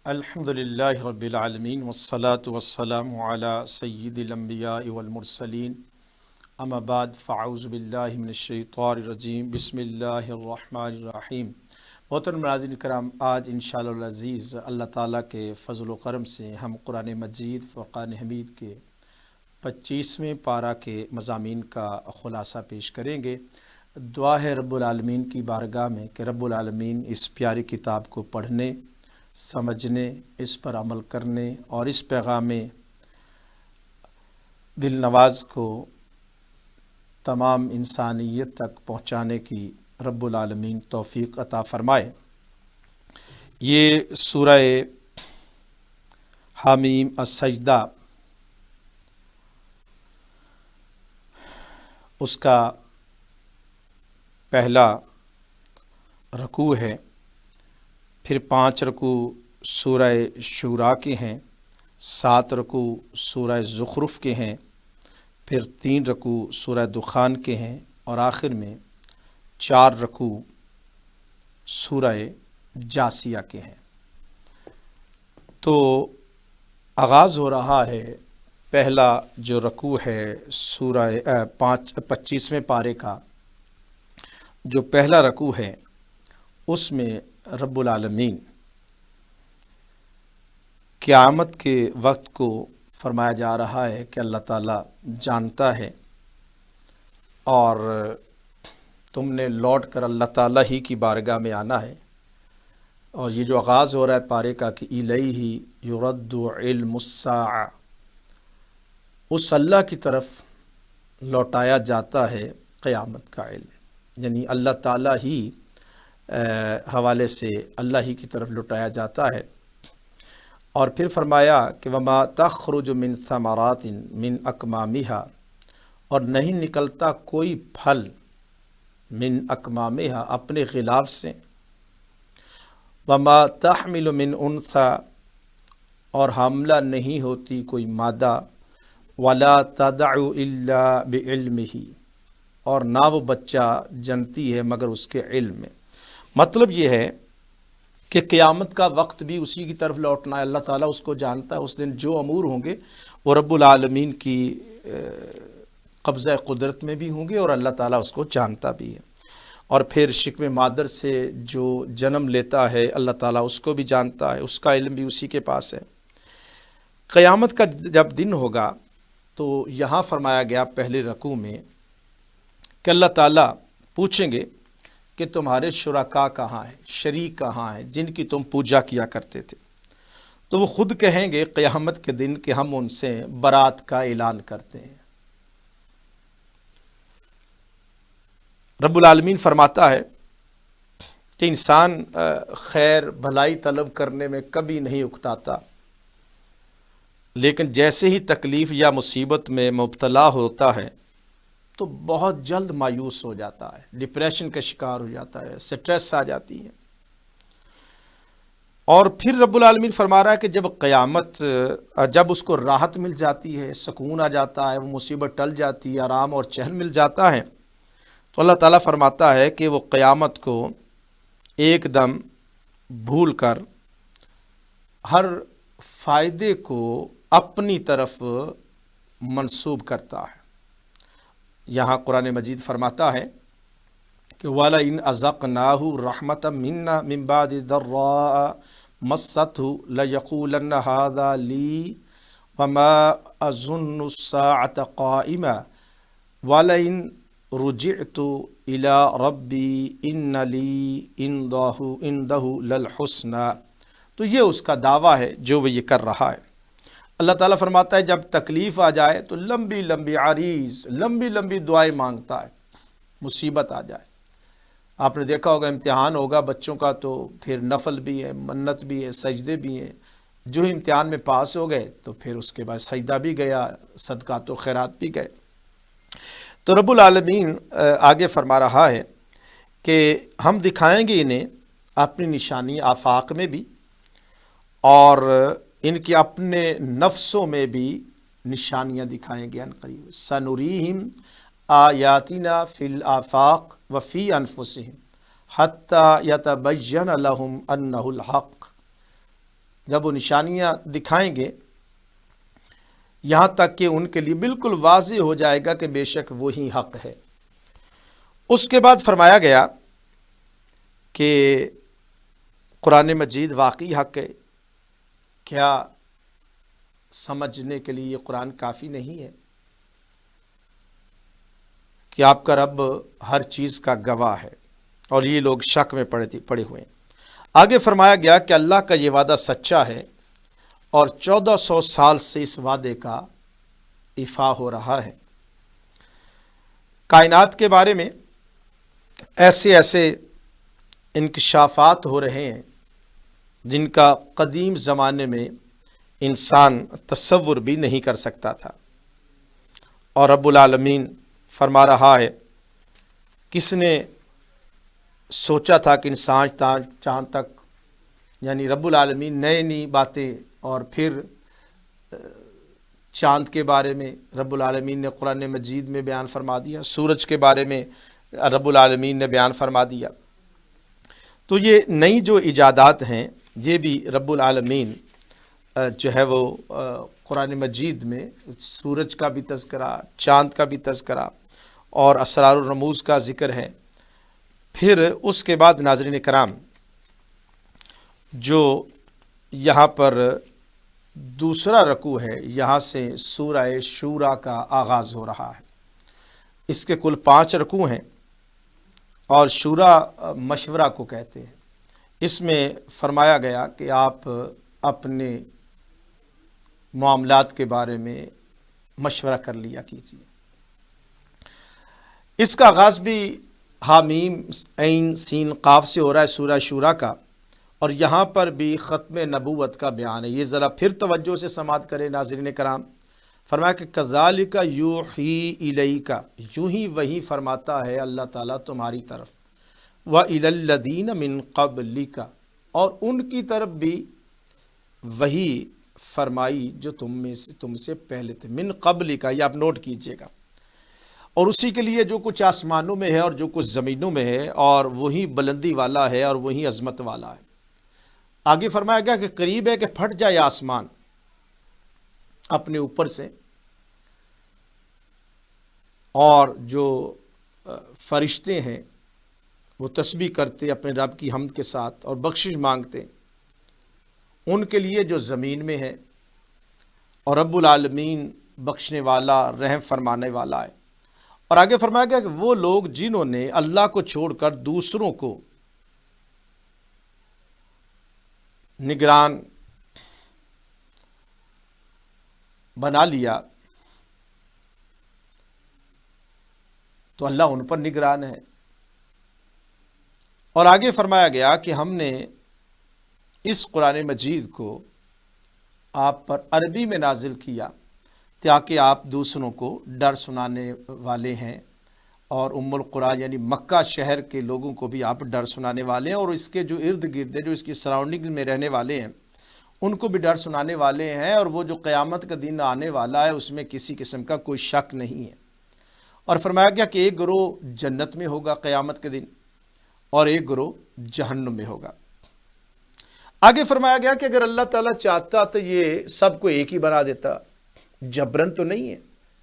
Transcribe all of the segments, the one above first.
الحمدللہ رب العالمین والصلاة والسلام علی سید الانبیاء والمرسلین اما بعد فاعوذ باللہ من الشیطان الرجیم بسم اللہ الرحمن الرحیم۔ محترم ناظرین کرام، آج انشاءاللہ العزیز اللہ تعالیٰ کے فضل و کرم سے ہم قرآن مجید فرقان حمید کے 25ویں پارہ کے مضامین کا خلاصہ پیش کریں گے۔ دعا ہے رب العالمین کی بارگاہ میں کہ رب العالمین اس پیاری کتاب کو پڑھنے، سمجھنے، اس پر عمل کرنے اور اس پیغام دل نواز کو تمام انسانیت تک پہنچانے کی رب العالمین توفیق عطا فرمائے۔ یہ سورہ حامیم السجدہ، اس کا پہلا رکوع ہے، پھر 5 رکوع سورہ شورا کے ہیں، 7 رکوع سورہ زخرف کے ہیں، پھر 3 رکوع سورہ دخان کے ہیں، اور آخر میں 4 رکوع سورہ جاسیہ کے ہیں۔ تو آغاز ہو رہا ہے پہلا جو رکوع ہے سورہ 25ویں پارے کا، جو پہلا رکوع ہے اس میں رب العالمین قیامت کے وقت کو فرمایا جا رہا ہے کہ اللہ تعالیٰ جانتا ہے اور تم نے لوٹ کر اللہ تعالیٰ ہی کی بارگاہ میں آنا ہے۔ اور یہ جو آغاز ہو رہا ہے پارے کا کہ الیہ یرد علم الساعہ، اس اللہ کی طرف لوٹایا جاتا ہے قیامت کا علم، یعنی اللہ تعالیٰ ہی حوالے سے اللہ ہی کی طرف لٹایا جاتا ہے۔ اور پھر فرمایا کہ وما تخرج من ثمرات من اکمامها، اور نہیں نکلتا کوئی پھل من اکمامها اپنے غلاف سے، وما تحمل من انثى، اور حاملہ نہیں ہوتی کوئی مادہ، ولا تدع الا بعلمه، اور نہ وہ بچہ جنتی ہے مگر اس کے علم میں۔ مطلب یہ ہے کہ قیامت کا وقت بھی اسی کی طرف لوٹنا ہے، اللہ تعالیٰ اس کو جانتا ہے۔ اس دن جو امور ہوں گے وہ رب العالمین کی قبضہ قدرت میں بھی ہوں گے اور اللہ تعالیٰ اس کو جانتا بھی ہے۔ اور پھر شکم مادر سے جو جنم لیتا ہے اللہ تعالیٰ اس کو بھی جانتا ہے، اس کا علم بھی اسی کے پاس ہے۔ قیامت کا جب دن ہوگا تو یہاں فرمایا گیا پہلے رکوع میں کہ اللہ تعالیٰ پوچھیں گے کہ تمہارے شرکاء کہاں ہیں، شریک کہاں ہیں جن کی تم پوجا کیا کرتے تھے؟ تو وہ خود کہیں گے قیامت کے دن کہ ہم ان سے برات کا اعلان کرتے ہیں۔ رب العالمین فرماتا ہے کہ انسان خیر بھلائی طلب کرنے میں کبھی نہیں اکتاتا، لیکن جیسے ہی تکلیف یا مصیبت میں مبتلا ہوتا ہے تو بہت جلد مایوس ہو جاتا ہے، ڈپریشن کا شکار ہو جاتا ہے، سٹریس آ جاتی ہے۔ اور پھر رب العالمین فرما رہا ہے کہ جب قیامت، جب اس کو راحت مل جاتی ہے، سکون آ جاتا ہے، وہ مصیبت ٹل جاتی ہے، آرام اور چین مل جاتا ہے، تو اللہ تعالیٰ فرماتا ہے کہ وہ قیامت کو ایک دم بھول کر ہر فائدے کو اپنی طرف منسوب کرتا ہے۔ یہاں قرآن مجید فرماتا ہے کہ وَلَئِنْ أَذَقْنَاهُ رَحْمَةً مِنَّا مِنْ بَعْدِ ضَرَّاءَ مَسَّتْهُ لَيَقُولَنَّ هَذَا لِي وَمَا أَظُنُّ السَّاعَةَ قَائِمَةً وَلَئِنْ رُجِعْتُ إِلَى رَبِّي إِنَّ لِي عِنْدَهُ لَلْحُسْنَى۔ تو یہ اس کا دعویٰ ہے جو وہ یہ کر رہا ہے۔ اللہ تعالیٰ فرماتا ہے جب تکلیف آ جائے تو لمبی لمبی عریض، لمبی لمبی دعائیں مانگتا ہے، مصیبت آ جائے۔ آپ نے دیکھا ہوگا امتحان ہوگا بچوں کا تو پھر نفل بھی ہے، منت بھی ہے، سجدے بھی ہیں۔ جو امتحان میں پاس ہو گئے تو پھر اس کے بعد سجدہ بھی گیا، صدقات و خیرات بھی گئے۔ تو رب العالمین آگے فرما رہا ہے کہ ہم دکھائیں گے انہیں اپنی نشانی آفاق میں بھی اور ان کے اپنے نفسوں میں بھی نشانیاں دکھائیں گے عنقریب۔ سنریہم آیاتنا فی الآفاق وفی انفسہم حتی یتبین لہم انہ الحق۔ جب وہ نشانیاں دکھائیں گے یہاں تک کہ ان کے لیے بالکل واضح ہو جائے گا کہ بے شک وہی حق ہے۔ اس کے بعد فرمایا گیا کہ قرآن مجید واقعی حق ہے، کیا سمجھنے کے لیے یہ قرآن کافی نہیں ہے کہ آپ کا رب ہر چیز کا گواہ ہے؟ اور یہ لوگ شک میں پڑے ہوئے ہیں۔ آگے فرمایا گیا کہ اللہ کا یہ وعدہ سچا ہے اور 1400 سال سے اس وعدے کا ایفا ہو رہا ہے۔ کائنات کے بارے میں ایسے ایسے انکشافات ہو رہے ہیں جن کا قدیم زمانے میں انسان تصور بھی نہیں کر سکتا تھا، اور رب العالمین فرما رہا ہے، کس نے سوچا تھا کہ انسان چاند تک، یعنی رب العالمین نئی نئی باتیں، اور پھر چاند کے بارے میں رب العالمین نے قرآن مجید میں بیان فرما دیا، سورج کے بارے میں رب العالمین نے بیان فرما دیا۔ تو یہ نئی جو ایجادات ہیں یہ بھی رب العالمین جو ہے وہ قرآن مجید میں سورج کا بھی تذکرہ، چاند کا بھی تذکرہ اور اسرار و رموز کا ذکر ہے۔ پھر اس کے بعد ناظرین کرام جو یہاں پر دوسرا رکوع ہے، یہاں سے سورہ شورا کا آغاز ہو رہا ہے۔ اس کے کل 5 رکوع ہیں اور شورا مشورہ کو کہتے ہیں۔ اس میں فرمایا گیا کہ آپ اپنے معاملات کے بارے میں مشورہ کر لیا کیجیے۔ اس کا آغاز بھی حامیم عین سین قاف سے ہو رہا ہے سورہ شورا کا، اور یہاں پر بھی ختم نبوت کا بیان ہے۔ یہ ذرا پھر توجہ سے سماعت کریں ناظرین کرام۔ فرمایا کہ کذالک یوحی الیک، یوں ہی وہی فرماتا ہے اللہ تعالیٰ تمہاری طرف، وَإِلَى الَّذِينَ مِن قَبْلِكَ، اور ان کی طرف بھی وہی فرمائی جو تم سے پہلے تھے۔ من قبلک، یہ آپ نوٹ کیجئے گا، اور اسی کے لیے جو کچھ آسمانوں میں ہے اور جو کچھ زمینوں میں ہے، اور وہی بلندی والا ہے اور وہی عظمت والا ہے۔ آگے فرمایا گیا کہ قریب ہے کہ پھٹ جائے آسمان اپنے اوپر سے، اور جو فرشتے ہیں وہ تسبیح کرتے اپنے رب کی حمد کے ساتھ اور بخشش مانگتے ان کے لیے جو زمین میں ہے، اور رب العالمین بخشنے والا رحم فرمانے والا ہے۔ اور آگے فرمایا گیا کہ وہ لوگ جنہوں نے اللہ کو چھوڑ کر دوسروں کو نگران بنا لیا تو اللہ ان پر نگران ہے۔ اور آگے فرمایا گیا کہ ہم نے اس قرآن مجید کو آپ پر عربی میں نازل کیا تاکہ آپ دوسروں کو ڈر سنانے والے ہیں، اور ام القرآن یعنی مکہ شہر کے لوگوں کو بھی آپ ڈر سنانے والے ہیں، اور اس کے جو ارد گرد جو اس کی سراؤنڈنگ میں رہنے والے ہیں ان کو بھی ڈر سنانے والے ہیں، اور وہ جو قیامت کا دن آنے والا ہے اس میں کسی قسم کا کوئی شک نہیں ہے۔ اور فرمایا گیا کہ ایک گروہ جنت میں ہوگا قیامت کے دن، اور ایک گروہ جہنم میں ہوگا۔ آگے فرمایا گیا کہ اگر اللہ تعالیٰ چاہتا تو یہ سب کو ایک ہی بنا دیتا، جبرن تو نہیں ہے،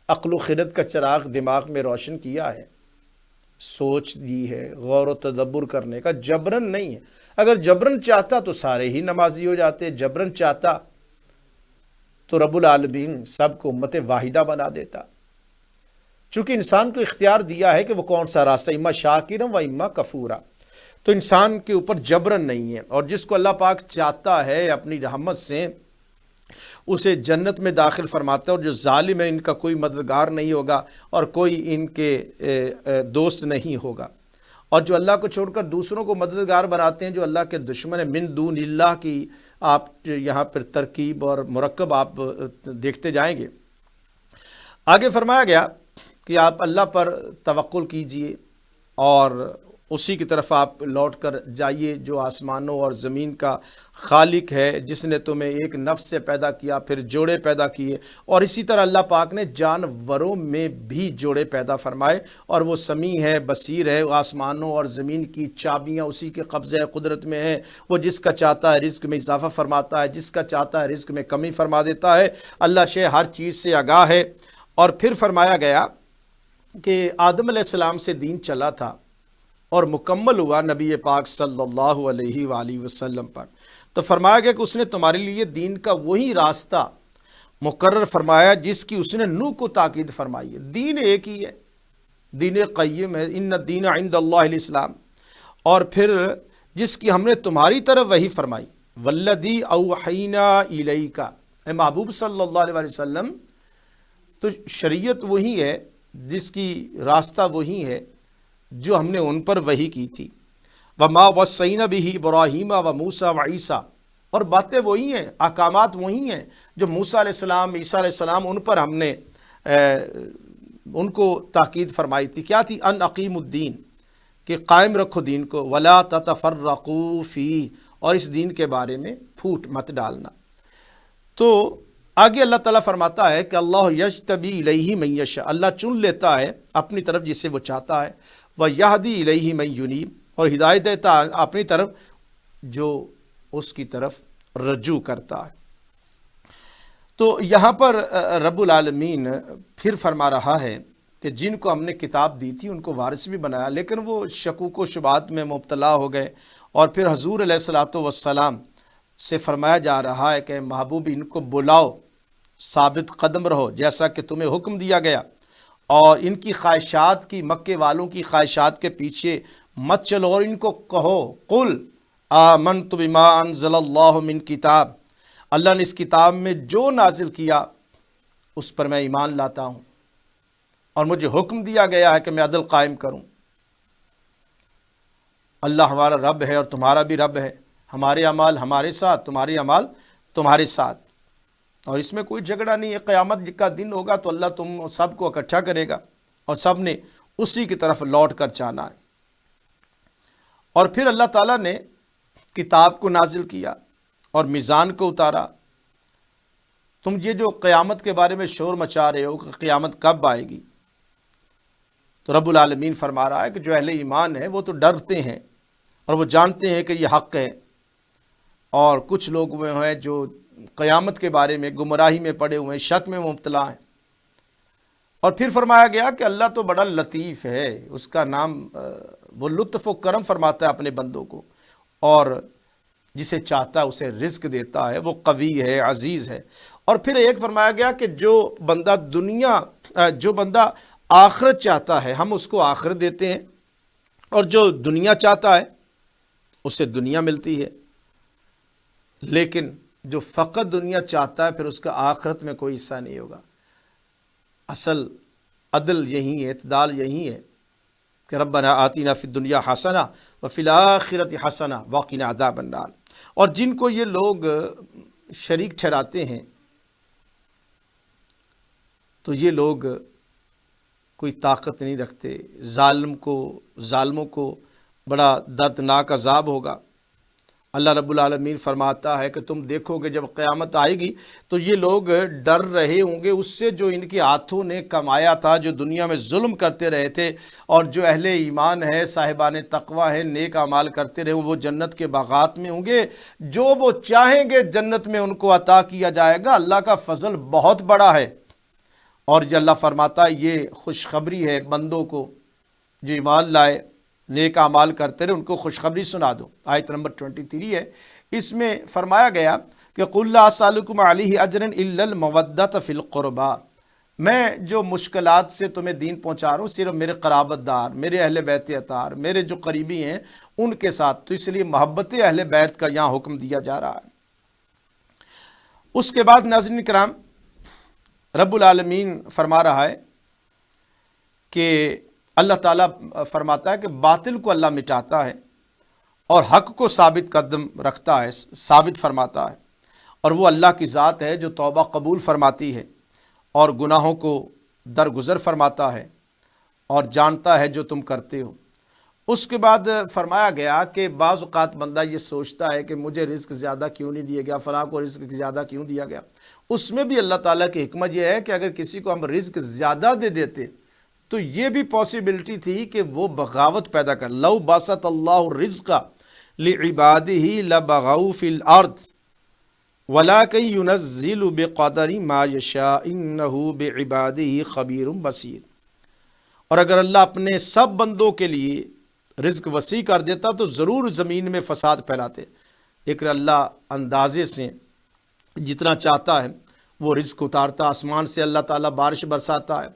عقل و خرد کا چراغ دماغ میں روشن کیا ہے، سوچ دی ہے، غور و تدبر کرنے کا، جبرن نہیں ہے۔ اگر جبرن چاہتا تو سارے ہی نمازی ہو جاتے، جبرن چاہتا تو رب العالمین سب کو امت واحدہ بنا دیتا۔ چونکہ انسان کو اختیار دیا ہے کہ وہ کون سا راستہ، اما شاکرم و اما کفورا، تو انسان کے اوپر جبرن نہیں ہے، اور جس کو اللہ پاک چاہتا ہے اپنی رحمت سے اسے جنت میں داخل فرماتا ہے، اور جو ظالم ہے ان کا کوئی مددگار نہیں ہوگا اور کوئی ان کے دوست نہیں ہوگا۔ اور جو اللہ کو چھوڑ کر دوسروں کو مددگار بناتے ہیں، جو اللہ کے دشمن ہیں، من دون اللہ کی آپ یہاں پر ترکیب اور مرکب آپ دیکھتے جائیں گے۔ آگے فرمایا گیا کہ آپ اللہ پر توکل کیجئے اور اسی کی طرف آپ لوٹ کر جائیے جو آسمانوں اور زمین کا خالق ہے، جس نے تمہیں ایک نفس سے پیدا کیا، پھر جوڑے پیدا کیے، اور اسی طرح اللہ پاک نے جانوروں میں بھی جوڑے پیدا فرمائے، اور وہ سمیع ہے، بصیر ہے۔ آسمانوں اور زمین کی چابیاں اسی کے قبضہ قدرت میں ہیں۔ وہ جس کا چاہتا ہے رزق میں اضافہ فرماتا ہے، جس کا چاہتا ہے رزق میں کمی فرما دیتا ہے۔ اللہ شے ہر چیز سے آگاہ ہے۔ اور پھر فرمایا گیا کہ آدم علیہ السلام سے دین چلا تھا اور مکمل ہوا نبی پاک صلی اللہ علیہ وآلہ وسلم پر، تو فرمایا گیا کہ اس نے تمہارے لیے دین کا وہی راستہ مقرر فرمایا جس کی اس نے نوح کو تاکید فرمائی ہے۔ دین ایک ہی ہے، دین قیم ہے، ان الدین عند اللہ الاسلام۔ اور پھر جس کی ہم نے تمہاری طرف وحی فرمائی، والذی اوحینا الیک، اے محبوب صلی اللہ علیہ وسلم، تو شریعت وہی ہے، جس کی راستہ وہی ہے جو ہم نے ان پر وحی کی تھی۔ وما وصینا بہ ابراہیم و موسیٰ و عیسیٰ، اور باتیں وہی ہیں، احکامات وہی ہیں جو موسیٰ علیہ السلام، عیسیٰ علیہ السلام، ان پر ہم نے ان کو تاکید فرمائی تھی۔ کیا تھی؟ ان اقیم الدین، کہ قائم رکھو دین کو، ولا تتفرقوا فیہ، اور اس دین کے بارے میں پھوٹ مت ڈالنا۔ تو آگے اللہ تعالیٰ فرماتا ہے کہ اللہ یجتبی الیہ من یشاء، اللہ چن لیتا ہے اپنی طرف جسے وہ چاہتا ہے، ویہدی الیہ من ینیب، اور ہدایت دیتا ہے اپنی طرف جو اس کی طرف رجوع کرتا ہے۔ تو یہاں پر رب العالمین پھر فرما رہا ہے کہ جن کو ہم نے کتاب دی تھی ان کو وارث بھی بنایا، لیکن وہ شکوک و شبہات میں مبتلا ہو گئے، اور پھر حضور علیہ الصلوۃ والسلام سے فرمایا جا رہا ہے کہ محبوب ان کو بلاؤ، ثابت قدم رہو جیسا کہ تمہیں حکم دیا گیا، اور ان کی خواہشات کی، مکے والوں کی خواہشات کے پیچھے مت چلو، اور ان کو کہو قل آمنت بما انزل اللہ من کتاب، اللہ نے اس کتاب میں جو نازل کیا اس پر میں ایمان لاتا ہوں، اور مجھے حکم دیا گیا ہے کہ میں عدل قائم کروں۔ اللہ ہمارا رب ہے اور تمہارا بھی رب ہے، ہمارے اعمال ہمارے ساتھ، تمہارے اعمال تمہارے ساتھ، اور اس میں کوئی جھگڑا نہیں ہے۔ قیامت کا دن ہوگا تو اللہ تم سب کو اکٹھا کرے گا، اور سب نے اسی کی طرف لوٹ کر جانا ہے۔ اور پھر اللہ تعالیٰ نے کتاب کو نازل کیا اور میزان کو اتارا۔ تم یہ جو قیامت کے بارے میں شور مچا رہے ہو کہ قیامت کب آئے گی، تو رب العالمین فرما رہا ہے کہ جو اہل ایمان ہیں وہ تو ڈرتے ہیں اور وہ جانتے ہیں کہ یہ حق ہے، اور کچھ لوگ وہ ہیں جو قیامت کے بارے میں گمراہی میں پڑے ہوئے ہیں، شک میں مبتلا ہیں۔ اور پھر فرمایا گیا کہ اللہ تو بڑا لطیف ہے، اس کا نام وہ لطف و کرم فرماتا ہے اپنے بندوں کو، اور جسے چاہتا ہے اسے رزق دیتا ہے، وہ قوی ہے، عزیز ہے۔ اور پھر ایک فرمایا گیا کہ جو بندہ آخرت چاہتا ہے ہم اس کو آخرت دیتے ہیں، اور جو دنیا چاہتا ہے اسے دنیا ملتی ہے، لیکن جو فقط دنیا چاہتا ہے پھر اس کا آخرت میں کوئی حصہ نہیں ہوگا۔ اصل عدل یہی ہے، اعتدال یہی ہے کہ ربنا آتینا فی الدنیا حسنہ وفی الآخرۃ حسنہ وقنا عذاب النار۔ اور جن کو یہ لوگ شریک ٹھہراتے ہیں تو یہ لوگ کوئی طاقت نہیں رکھتے، ظالموں کو بڑا دردناک عذاب ہوگا۔ اللہ رب العالمین فرماتا ہے کہ تم دیکھو گے جب قیامت آئے گی تو یہ لوگ ڈر رہے ہوں گے اس سے جو ان کے ہاتھوں نے کمایا تھا، جو دنیا میں ظلم کرتے رہے تھے، اور جو اہل ایمان ہے، صاحبان تقوی ہے، نیک اعمال کرتے رہے، وہ جنت کے باغات میں ہوں گے، جو وہ چاہیں گے جنت میں ان کو عطا کیا جائے گا۔ اللہ کا فضل بہت بڑا ہے، اور جو اللہ فرماتا ہے یہ خوشخبری ہے بندوں کو جو ایمان لائے، نیک اعمال کرتے رہے، ان کو خوشخبری سنا دو۔ آیت نمبر 23 ہے، اس میں فرمایا گیا کہ قُلْ لَا أَسْأَلُكُمْ عَلَيْهِ أَجْرًا إِلَّا الْمَوَدَّةَ فِي الْقُرْبَى، میں جو مشکلات سے تمہیں دین پہنچا رہا ہوں صرف میرے قرابت دار، میرے اہل بیت اطہار، میرے جو قریبی ہیں ان کے ساتھ، تو اس لیے محبت اہل بیت کا یہاں حکم دیا جا رہا ہے۔ اس کے بعد ناظرین کرام رب العالمین فرما رہا ہے کہ اللہ تعالیٰ فرماتا ہے کہ باطل کو اللہ مٹاتا ہے اور حق کو ثابت قدم رکھتا ہے، ثابت فرماتا ہے، اور وہ اللہ کی ذات ہے جو توبہ قبول فرماتی ہے اور گناہوں کو درگزر فرماتا ہے اور جانتا ہے جو تم کرتے ہو۔ اس کے بعد فرمایا گیا کہ بعض اوقات بندہ یہ سوچتا ہے کہ مجھے رزق زیادہ کیوں نہیں دیا گیا، فلاں کو رزق زیادہ کیوں دیا گیا۔ اس میں بھی اللہ تعالیٰ کی حکمت یہ ہے کہ اگر کسی کو ہم رزق زیادہ دے دیتے تو یہ بھی پاسبلٹی تھی کہ وہ بغاوت پیدا کر، لو باسط اللہ الرزق لعبادہ لبغوا فی الارض ولکن ینزل بقدر ما یشاء انہ بعبادہ خبیر بصیر۔ اور اگر اللہ اپنے سب بندوں کے لیے رزق وسیع کر دیتا تو ضرور زمین میں فساد پھیلاتے، لیکن اللہ اندازے سے جتنا چاہتا ہے وہ رزق اتارتا، آسمان سے اللہ تعالیٰ بارش برساتا ہے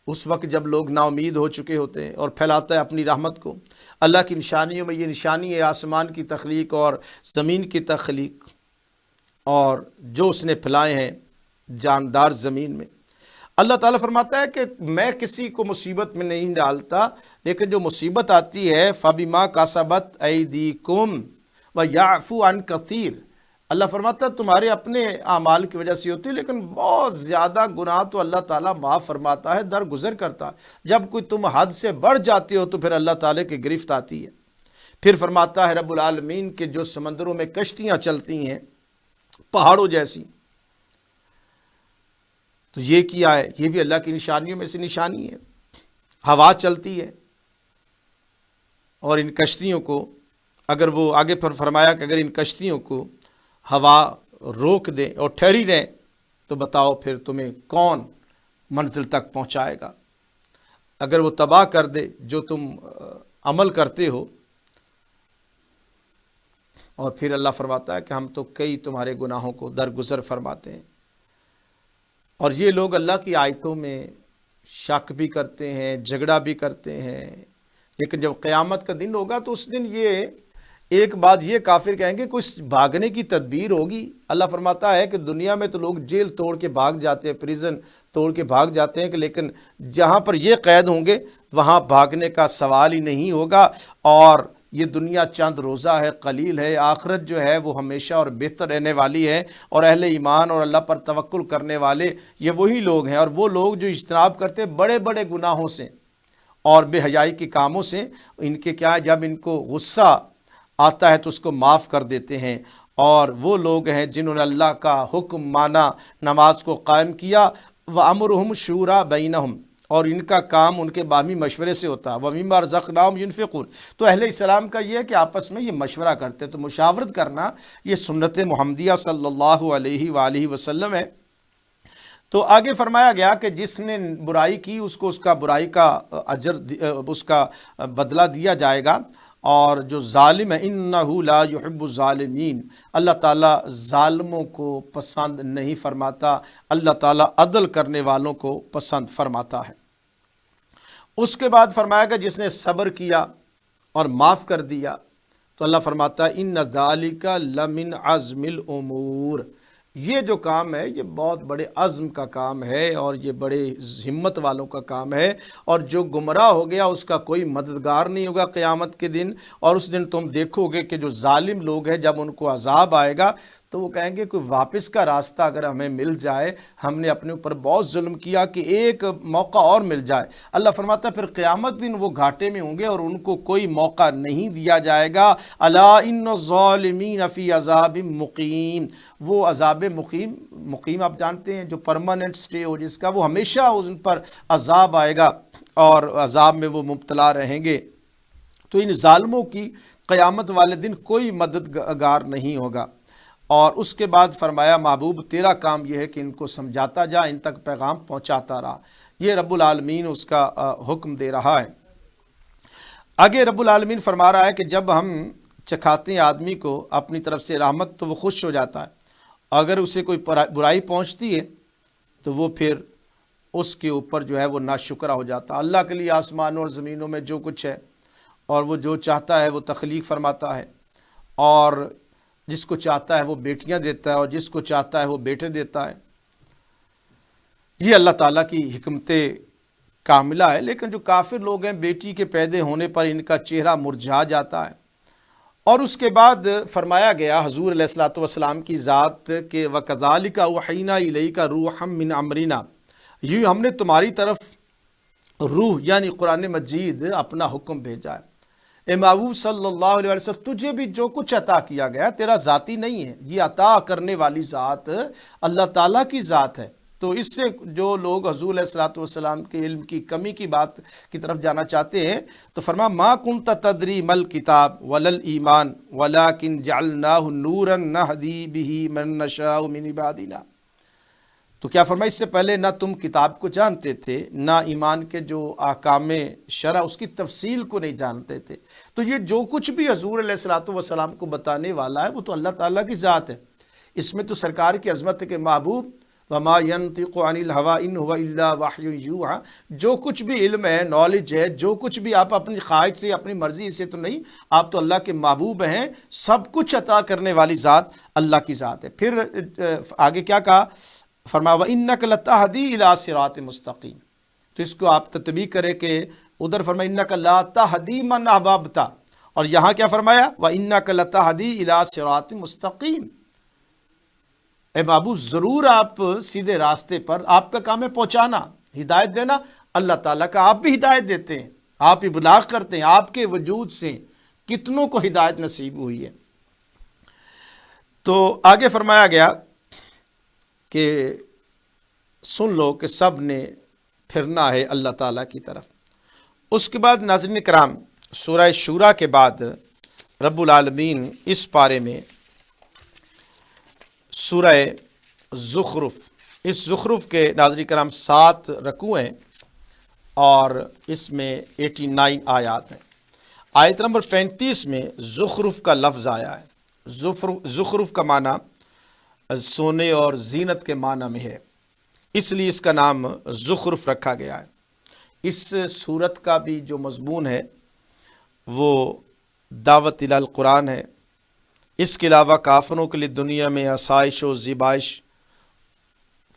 اس وقت جب لوگ نا امید ہو چکے ہوتے ہیں، اور پھیلاتا ہے اپنی رحمت کو۔ اللہ کی نشانیوں میں یہ نشانی ہے آسمان کی تخلیق اور زمین کی تخلیق، اور جو اس نے پھیلائے ہیں جاندار زمین میں۔ اللہ تعالیٰ فرماتا ہے کہ میں کسی کو مصیبت میں نہیں ڈالتا، لیکن جو مصیبت آتی ہے فَبِمَا كَسَبَتْ أَيْدِيكُمْ وَيَعْفُو عَنْ كَثِيرٍ، اللہ فرماتا ہے تمہارے اپنے اعمال کی وجہ سے ہوتی ہے، لیکن بہت زیادہ گناہ تو اللہ تعالیٰ معاف فرماتا ہے، درگزر کرتا ہے۔ جب کوئی تم حد سے بڑھ جاتے ہو تو پھر اللہ تعالیٰ کی گرفت آتی ہے۔ پھر فرماتا ہے رب العالمین کہ جو سمندروں میں کشتیاں چلتی ہیں پہاڑوں جیسی، تو یہ کیا ہے، یہ بھی اللہ کی نشانیوں میں سے نشانی ہے۔ ہوا چلتی ہے اور ان کشتیوں کو اگر وہ آگے پر فرمایا کہ اگر ان کشتیوں کو ہوا روک دے اور ٹھہری رہے تو بتاؤ پھر تمہیں کون منزل تک پہنچائے گا۔ اگر وہ تباہ کر دے جو تم عمل کرتے ہو، اور پھر اللہ فرماتا ہے کہ ہم تو کئی تمہارے گناہوں کو درگزر فرماتے ہیں۔ اور یہ لوگ اللہ کی آیتوں میں شک بھی کرتے ہیں، جھگڑا بھی کرتے ہیں، لیکن جب قیامت کا دن ہوگا تو اس دن یہ ایک بات یہ کافر کہیں گے کچھ بھاگنے کی تدبیر ہوگی۔ اللہ فرماتا ہے کہ دنیا میں تو لوگ جیل توڑ کے بھاگ جاتے ہیں، پریزن توڑ کے بھاگ جاتے ہیں، لیکن جہاں پر یہ قید ہوں گے وہاں بھاگنے کا سوال ہی نہیں ہوگا۔ اور یہ دنیا چند روزہ ہے، قلیل ہے، آخرت جو ہے وہ ہمیشہ اور بہتر رہنے والی ہے، اور اہل ایمان اور اللہ پر توکل کرنے والے یہ وہی لوگ ہیں، اور وہ لوگ جو اجتناب کرتے بڑے بڑے گناہوں سے اور بے حیائی کے کاموں سے۔ ان کے کیا ہے، جب ان کو غصہ آتا ہے تو اس کو معاف کر دیتے ہیں، اور وہ لوگ ہیں جنہوں نے اللہ کا حکم مانا، نماز کو قائم کیا۔ وَأَمْرُهُمْ شُورَى بَيْنَهُمْ، اور ان کا کام ان کے باہمی مشورے سے ہوتا ہے۔ وَمِمَّا رَزَقْنَاهُمْ يُنْفِقُونَ، تو اہل اسلام کا یہ ہے کہ آپس میں یہ مشورہ کرتے، تو مشاورت کرنا یہ سنت محمدیہ صلی اللہ علیہ وآلہ وسلم ہے۔ تو آگے فرمایا گیا کہ جس نے برائی کی اس کو اس کا برائی کا اجر، اس کا بدلہ دیا جائے گا، اور جو ظالم ہے انہ لا یحب الظالمین، اللہ تعالیٰ ظالموں کو پسند نہیں فرماتا، اللہ تعالیٰ عدل کرنے والوں کو پسند فرماتا ہے۔ اس کے بعد فرمایا گیا جس نے صبر کیا اور معاف کر دیا تو اللہ فرماتا ہے ان ذالک لمن عزم الامور، یہ جو کام ہے یہ بہت بڑے عزم کا کام ہے، اور یہ بڑے ہمت والوں کا کام ہے، اور جو گمراہ ہو گیا اس کا کوئی مددگار نہیں ہوگا قیامت کے دن۔ اور اس دن تم دیکھو گے کہ جو ظالم لوگ ہیں جب ان کو عذاب آئے گا تو وہ کہیں گے کوئی واپس کا راستہ اگر ہمیں مل جائے، ہم نے اپنے اوپر بہت ظلم کیا، کہ ایک موقع اور مل جائے۔ اللہ فرماتا ہے پھر قیامت دن وہ گھاٹے میں ہوں گے اور ان کو کوئی موقع نہیں دیا جائے گا۔ الا ان الظالمین فی عذاب مقیم، وہ عذاب مقیم آپ جانتے ہیں جو پرماننٹ سٹے ہو جس کا، وہ ہمیشہ ان پر عذاب آئے گا اور عذاب میں وہ مبتلا رہیں گے۔ تو ان ظالموں کی قیامت والے دن کوئی مددگار نہیں ہوگا۔ اور اس کے بعد فرمایا محبوب تیرا کام یہ ہے کہ ان کو سمجھاتا جا، ان تک پیغام پہنچاتا رہا۔ یہ رب العالمین اس کا حکم دے رہا ہے۔ آگے رب العالمین فرما رہا ہے کہ جب ہم چکھاتے ہیں آدمی کو اپنی طرف سے رحمت تو وہ خوش ہو جاتا ہے، اگر اسے کوئی برائی پہنچتی ہے تو وہ پھر اس کے اوپر جو ہے وہ ناشکرہ ہو جاتا ہے۔ اللہ کے لیے آسمانوں اور زمینوں میں جو کچھ ہے، اور وہ جو چاہتا ہے وہ تخلیق فرماتا ہے، اور جس کو چاہتا ہے وہ بیٹیاں دیتا ہے اور جس کو چاہتا ہے وہ بیٹے دیتا ہے۔ یہ اللہ تعالیٰ کی حکمت کاملہ ہے، لیکن جو کافر لوگ ہیں بیٹی کے پیدا ہونے پر ان کا چہرہ مرجھا جاتا ہے۔ اور اس کے بعد فرمایا گیا حضور علیہ الصلوۃ والسلام کی ذات کہ وَكَذَلِكَ أَوْحَيْنَا إِلَيْكَ رُوحًا مِّنْ أَمْرِنَا، یوں ہم نے تمہاری طرف روح یعنی قرآن مجید اپنا حکم بھیجا ہے۔ اے محبوب صلی اللہ علیہ وسلم، تجھے بھی جو کچھ عطا کیا گیا تیرا ذاتی نہیں ہے، یہ عطا کرنے والی ذات اللہ تعالیٰ کی ذات ہے۔ تو اس سے جو لوگ حضور علیہ الصلوۃ والسلام کے علم کی کمی کی بات کی طرف جانا چاہتے ہیں تو فرمایا ما کنت تدری مل کتاب ولل ایمان ولکن جعلناہ نورا نہدی بہ من نشاء من عبادنا۔ تو کیا فرمایا، اس سے پہلے نہ تم کتاب کو جانتے تھے، نہ ایمان کے جو احکام شرع اس کی تفصیل کو نہیں جانتے تھے۔ تو یہ جو کچھ بھی حضور علیہ الصلوۃ والسلام کو بتانے والا ہے وہ تو اللہ تعالیٰ کی ذات ہے۔ اس میں تو سرکار کی عظمت ہے کہ محبوب وما ينطق عن الهوى ان هو الا وحی یوحی، جو کچھ بھی علم ہے، نالج ہے، جو کچھ بھی آپ اپنی خواہش سے اپنی مرضی سے تو نہیں، آپ تو اللہ کے محبوب ہیں۔ سب کچھ عطا کرنے والی ذات اللہ کی ذات ہے۔ پھر آگے کیا کہا، فرمایا وَإِنَّكَ لَتَهْدِي إِلَىٰ صِرَاطٍ مُسْتَقِيمٍ۔ تو اس کو آپ تطبیق کریں کہ ادھر فرمایا إِنَّكَ لَا تَهْدِي مَنْ أَحْبَبْتَ، اور یہاں کیا فرمایا وَإِنَّكَ لَتَهْدِي إِلَىٰ صِرَاطٍ مُسْتَقِيمٍ۔ اے بابو ضرور آپ سیدھے راستے پر، آپ کا کام ہے پہنچانا، ہدایت دینا، اللہ تعالیٰ کا آپ بھی ہدایت دیتے ہیں، آپ ابلاغ کرتے ہیں، آپ کے وجود سے کتنوں کو ہدایت نصیب ہوئی ہے۔ تو آگے فرمایا گیا کہ سن لو کہ سب نے پھرنا ہے اللہ تعالیٰ کی طرف۔ اس کے بعد ناظرین کرام، سورہ شورا کے بعد رب العالمین اس پارے میں سورہ زخرف، اس زخرف کے ناظرین کرام 7 رکوع ہیں اور اس میں 89 آیات ہیں۔ آیت نمبر 35 میں زخرف کا لفظ آیا ہے۔ زخرف کا معنی سونے اور زینت کے معنی میں ہے، اس لیے اس کا نام زخرف رکھا گیا ہے۔ اس سورت کا بھی جو مضمون ہے وہ دعوت الی القرآن ہے۔ اس کے علاوہ کافروں کے لیے دنیا میں آسائش و زیبائش،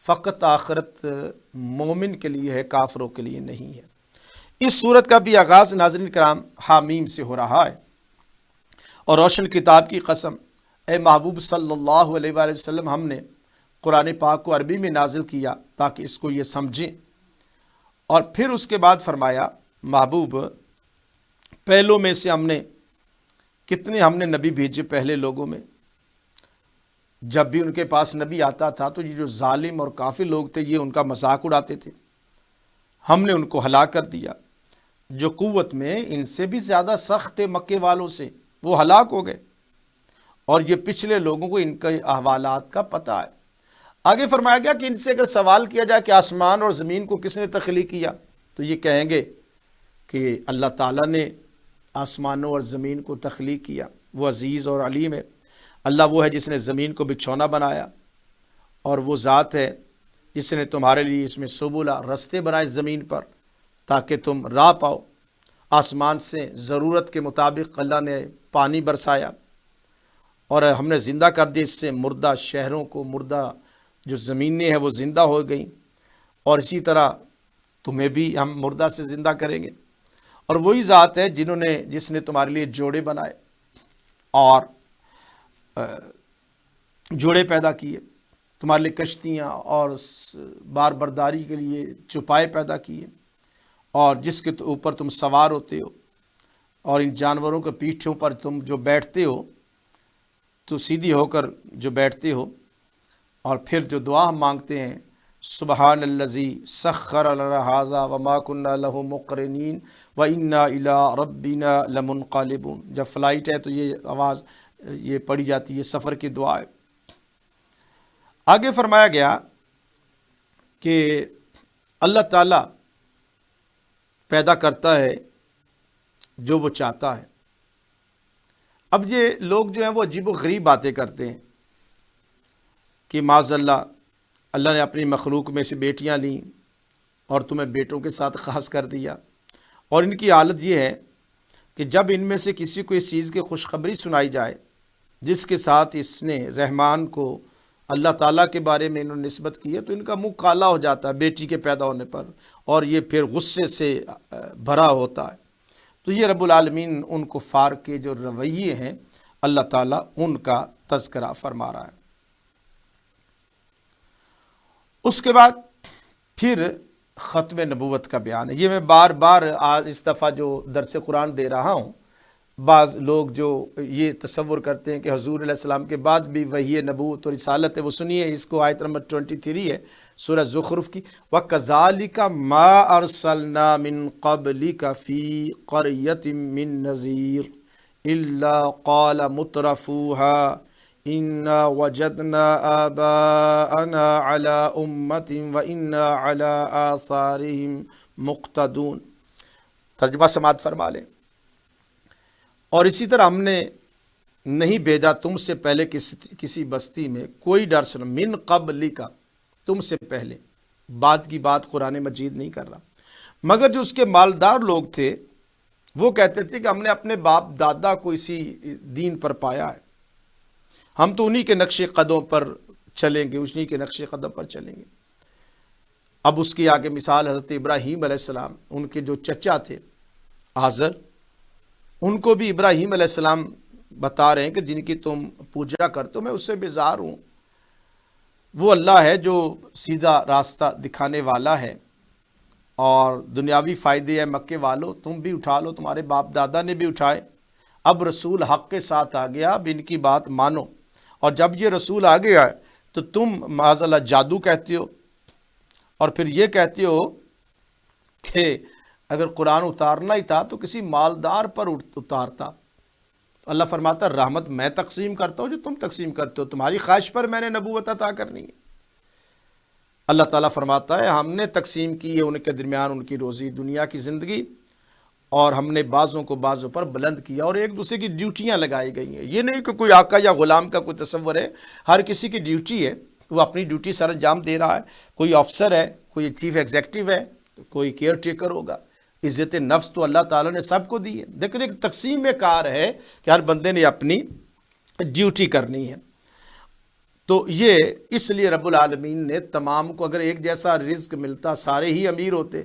فقط آخرت مومن کے لیے ہے، کافروں کے لیے نہیں ہے۔ اس سورت کا بھی آغاز ناظرین کرام حامیم سے ہو رہا ہے، اور روشن کتاب کی قسم، اے محبوب صلی اللہ علیہ وآلہ وسلم، ہم نے قرآن پاک کو عربی میں نازل کیا تاکہ اس کو یہ سمجھیں۔ اور پھر اس کے بعد فرمایا محبوب پہلوں میں سے کتنے ہم نے نبی بھیجے پہلے لوگوں میں، جب بھی ان کے پاس نبی آتا تھا تو یہ جو ظالم اور کافر لوگ تھے یہ ان کا مذاق اڑاتے تھے، ہم نے ان کو ہلاک کر دیا۔ جو قوت میں ان سے بھی زیادہ سخت تھے مکے والوں سے، وہ ہلاک ہو گئے، اور یہ پچھلے لوگوں کو ان کے احوالات کا پتہ ہے۔ آگے فرمایا گیا کہ ان سے اگر سوال کیا جائے کہ آسمان اور زمین کو کس نے تخلیق کیا، تو یہ کہیں گے کہ اللہ تعالیٰ نے آسمانوں اور زمین کو تخلیق کیا، وہ عزیز اور علیم ہے۔ اللہ وہ ہے جس نے زمین کو بچھونا بنایا، اور وہ ذات ہے جس نے تمہارے لیے اس میں سبلا، رستے بنائے زمین پر تاکہ تم راہ پاؤ۔ آسمان سے ضرورت کے مطابق اللہ نے پانی برسایا، اور ہم نے زندہ کر دی اس سے مردہ شہروں کو، مردہ جو زمینیں ہیں وہ زندہ ہو گئیں، اور اسی طرح تمہیں بھی ہم مردہ سے زندہ کریں گے۔ اور وہی ذات ہے جس نے تمہارے لیے جوڑے بنائے اور جوڑے پیدا کیے، تمہارے لیے کشتیاں اور بار برداری کے لیے چوپائے پیدا کیے، اور جس کے اوپر تم سوار ہوتے ہو، اور ان جانوروں کے پیٹھوں پر تم جو بیٹھتے ہو تو سیدھی ہو کر جو بیٹھتے ہو، اور پھر جو دعا ہم مانگتے ہیں سبحان الذی سخر لنا ھذا وما كنا له مقرنین وانا الی ربنا لمنقلبون۔ جب فلائٹ ہے تو یہ آواز یہ پڑھی جاتی ہے، سفر کی دعا ہے۔ آگے فرمایا گیا کہ اللہ تعالیٰ پیدا کرتا ہے جو وہ چاہتا ہے۔ اب یہ لوگ جو ہیں وہ عجیب و غریب باتیں کرتے ہیں کہ معاذ اللہ نے اپنی مخلوق میں سے بیٹیاں لیں اور تمہیں بیٹوں کے ساتھ خاص کر دیا، اور ان کی حالت یہ ہے کہ جب ان میں سے کسی کو اس چیز کی خوشخبری سنائی جائے جس کے ساتھ اس نے رحمان کو اللہ تعالیٰ کے بارے میں انہوں نے نسبت کی ہے، تو ان کا منہ کالا ہو جاتا ہے بیٹی کے پیدا ہونے پر، اور یہ پھر غصے سے بھرا ہوتا ہے۔ تو یہ رب العالمین ان کفار کے جو رویے ہیں اللہ تعالیٰ ان کا تذکرہ فرما رہا ہے۔ اس کے بعد پھر ختم نبوت کا بیان ہے۔ یہ میں بار بار آج اس دفعہ جو درس قرآن دے رہا ہوں، بعض لوگ جو یہ تصور کرتے ہیں کہ حضور علیہ السلام کے بعد بھی وحی نبوت اور رسالت ہے، وہ سنیے اس کو، آیت نمبر 23 ہے سورہ زخرف کی، وَكَذَلِكَ مَا أَرْسَلْنَا مِن قَبْلِكَ فِي قَرْيَةٍ مِّن نَذِيرٍ إِلَّا قَالَ مُتْرَفُوهَا إِنَّا وَجَدْنَا آبَاءَنَا عَلَىٰ أُمَّةٍ وَإِنَّا عَلَىٰ آثَارِهِمْ مُقْتَدُونَ۔ ترجمہ سماعت فرما لیں۔ اور اسی طرح ہم نے نہیں بھیجا تم سے پہلے کسی بستی میں کوئی ڈر سن، من قبل کا، تم سے پہلے، بعد کی بات قرآن مجید نہیں کر رہا، مگر جو اس کے مالدار لوگ تھے وہ کہتے تھے کہ ہم نے اپنے باپ دادا کو اسی دین پر پایا ہے، ہم تو انہی کے نقش قدم پر چلیں گے، انہی کے نقش قدم پر چلیں گے۔ اب اس کی آگے مثال حضرت ابراہیم علیہ السلام، ان کے جو چچا تھے آزر، ان کو بھی ابراہیم علیہ السلام بتا رہے ہیں کہ جن کی تم پوجا کرتے ہو میں اس سے بیزار ہوں، وہ اللہ ہے جو سیدھا راستہ دکھانے والا ہے، اور دنیاوی فائدے ہیں مکے والو، تم بھی اٹھا لو، تمہارے باپ دادا نے بھی اٹھائے، اب رسول حق کے ساتھ آ گیا، اب ان کی بات مانو، اور جب یہ رسول آ گیا ہے تو تم معاذ اللہ جادو کہتے ہو، اور پھر یہ کہتے ہو کہ اگر قرآن اتارنا ہی تھا تو کسی مالدار پر اتارتا۔ اللہ فرماتا ہے رحمت میں تقسیم کرتا ہوں جو تم تقسیم کرتے ہو، تمہاری خواہش پر میں نے نبوت عطا کرنی ہے۔ اللہ تعالیٰ فرماتا ہے ہم نے تقسیم کی ہے ان کے درمیان ان کی روزی دنیا کی زندگی، اور ہم نے بعضوں کو بعضوں پر بلند کیا، اور ایک دوسرے کی ڈیوٹیاں لگائی گئی ہیں۔ یہ نہیں کہ کوئی آقا یا غلام کا کوئی تصور ہے، ہر کسی کی ڈیوٹی ہے، وہ اپنی ڈیوٹی سر انجام دے رہا ہے، کوئی افسر ہے، کوئی چیف ایگزیکٹو ہے، کوئی کیئر ٹیکر ہوگا۔ عزت نفس تو اللہ تعالیٰ نے سب کو دی ہے، لیکن ایک تقسیم کار ہے کہ ہر بندے نے اپنی ڈیوٹی کرنی ہے۔ تو یہ اس لیے رب العالمین نے تمام کو، اگر ایک جیسا رزق ملتا سارے ہی امیر ہوتے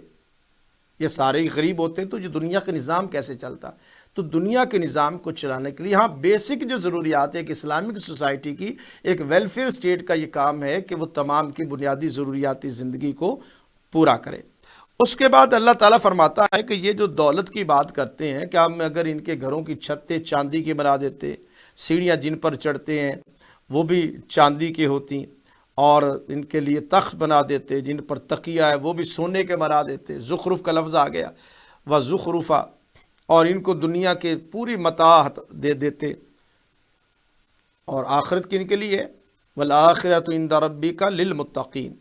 یا سارے ہی غریب ہوتے تو یہ دنیا کا نظام کیسے چلتا؟ تو دنیا کے نظام کو چلانے کے لیے ہاں بیسک جو ضروریات ہے، ایک اسلامک سوسائٹی کی، ایک ویلفیئر اسٹیٹ کا یہ کام ہے کہ وہ تمام کی بنیادی ضروریاتی زندگی کو پورا کرے۔ اس کے بعد اللہ تعالیٰ فرماتا ہے کہ یہ جو دولت کی بات کرتے ہیں کہ ہم اگر ان کے گھروں کی چھتیں چاندی کی بنا دیتے، سیڑھیاں جن پر چڑھتے ہیں وہ بھی چاندی کی ہوتی، اور ان کے لیے تخت بنا دیتے، جن پر تکیہ ہے وہ بھی سونے کے بنا دیتے، زخرف کا لفظ آ گیا، وزخرفا، اور ان کو دنیا کے پوری متاع دے دیتے، اور آخرت کن کے لیے؟ والآخرۃ عند ربک للمتقین۔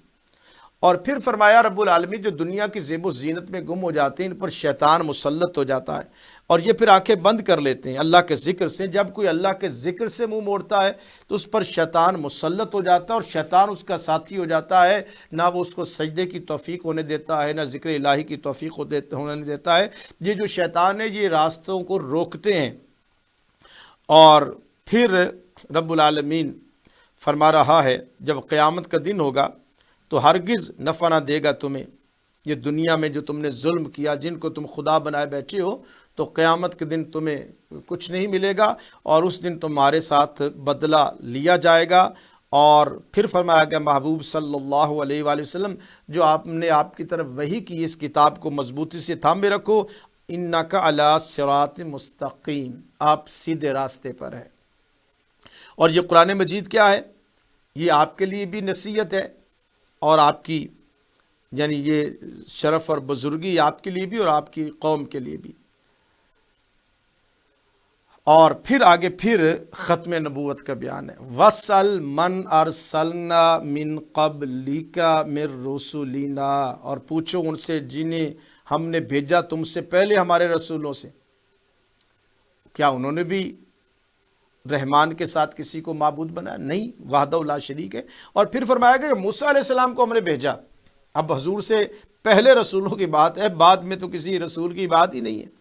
اور پھر فرمایا رب العالمین جو دنیا کی زیب و زینت میں گم ہو جاتے ہیں ان پر شیطان مسلط ہو جاتا ہے، اور یہ پھر آنکھیں بند کر لیتے ہیں اللہ کے ذکر سے۔ جب کوئی اللہ کے ذکر سے منہ موڑتا ہے تو اس پر شیطان مسلط ہو جاتا ہے، اور شیطان اس کا ساتھی ہو جاتا ہے، نہ وہ اس کو سجدے کی توفیق ہونے دیتا ہے، نہ ذکر الہی کی توفیق ہونے دیتا ہے۔ یہ جو شیطان ہے یہ راستوں کو روکتے ہیں، اور پھر رب العالمین فرما رہا ہے جب قیامت کا دن ہوگا تو ہرگز نفع نہ دے گا تمہیں، یہ دنیا میں جو تم نے ظلم کیا، جن کو تم خدا بنائے بیٹھے ہو، تو قیامت کے دن تمہیں کچھ نہیں ملے گا، اور اس دن تمہارے ساتھ بدلہ لیا جائے گا۔ اور پھر فرمایا گیا محبوب صلی اللہ علیہ وآلہ وسلم جو آپ نے آپ کی طرف وحی کی اس کتاب کو مضبوطی سے تھامے رکھو، انک علی صراط مستقیم، آپ سیدھے راستے پر ہے۔ اور یہ قرآن مجید کیا ہے؟ یہ آپ کے لیے بھی نصیحت ہے، اور آپ کی یعنی یہ شرف اور بزرگی آپ کے لیے بھی اور آپ کی قوم کے لیے بھی۔ اور پھر آگے پھر ختم نبوت کا بیان ہے، وَسَلْ مَنْ أَرْسَلْنَا مِنْ قَبْلِكَ مِنْ رُسُلِنَا، اور پوچھو ان سے جنہیں ہم نے بھیجا تم سے پہلے ہمارے رسولوں سے، کیا انہوں نے بھی رحمان کے ساتھ کسی کو معبود بنایا؟ نہیں، وحدہ لا شریک ہے۔ اور پھر فرمایا گیا کہ موسیٰ علیہ السلام کو ہم نے بھیجا، اب حضور سے پہلے رسولوں کی بات ہے، بعد میں تو کسی رسول کی بات ہی نہیں ہے۔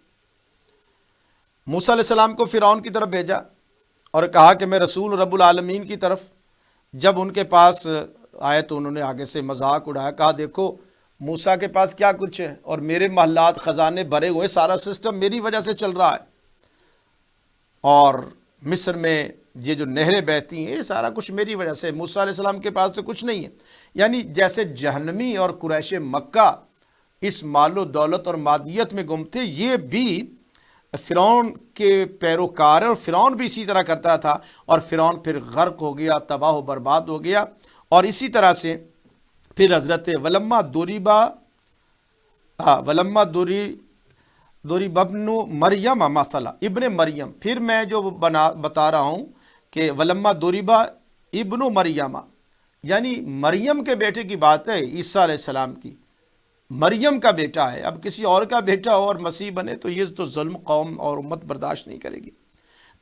موسیٰ علیہ السلام کو فرعون کی طرف بھیجا اور کہا کہ میں رسول رب العالمین کی طرف، جب ان کے پاس آئے تو انہوں نے آگے سے مذاق اڑایا، کہا دیکھو موسیٰ کے پاس کیا کچھ ہے، اور میرے محلات خزانے بھرے ہوئے، سارا سسٹم میری وجہ سے چل رہا ہے، اور مصر میں یہ جو نہریں بہتی ہیں یہ سارا کچھ میری وجہ سے، موسیٰ علیہ السلام کے پاس تو کچھ نہیں ہے۔ یعنی جیسے جہنمی اور قریش مکہ اس مال و دولت اور مادیت میں گم تھے، یہ بھی فرعون کے پیروکار ہیں، اور فرعون بھی اسی طرح کرتا تھا، اور فرعون پھر غرق ہو گیا، تباہ و برباد ہو گیا۔ اور اسی طرح سے پھر حضرت ولما دوریبا ابن مریم مثلا، ابن مریم، پھر میں جو بتا رہا ہوں کہ ولما دوریبا ابن مریم، یعنی مریم کے بیٹے کی بات ہے، عیسیٰ علیہ السلام کی، مریم کا بیٹا ہے۔ اب کسی اور کا بیٹا ہو اور مسیح بنے تو یہ تو ظلم قوم اور امت برداشت نہیں کرے گی۔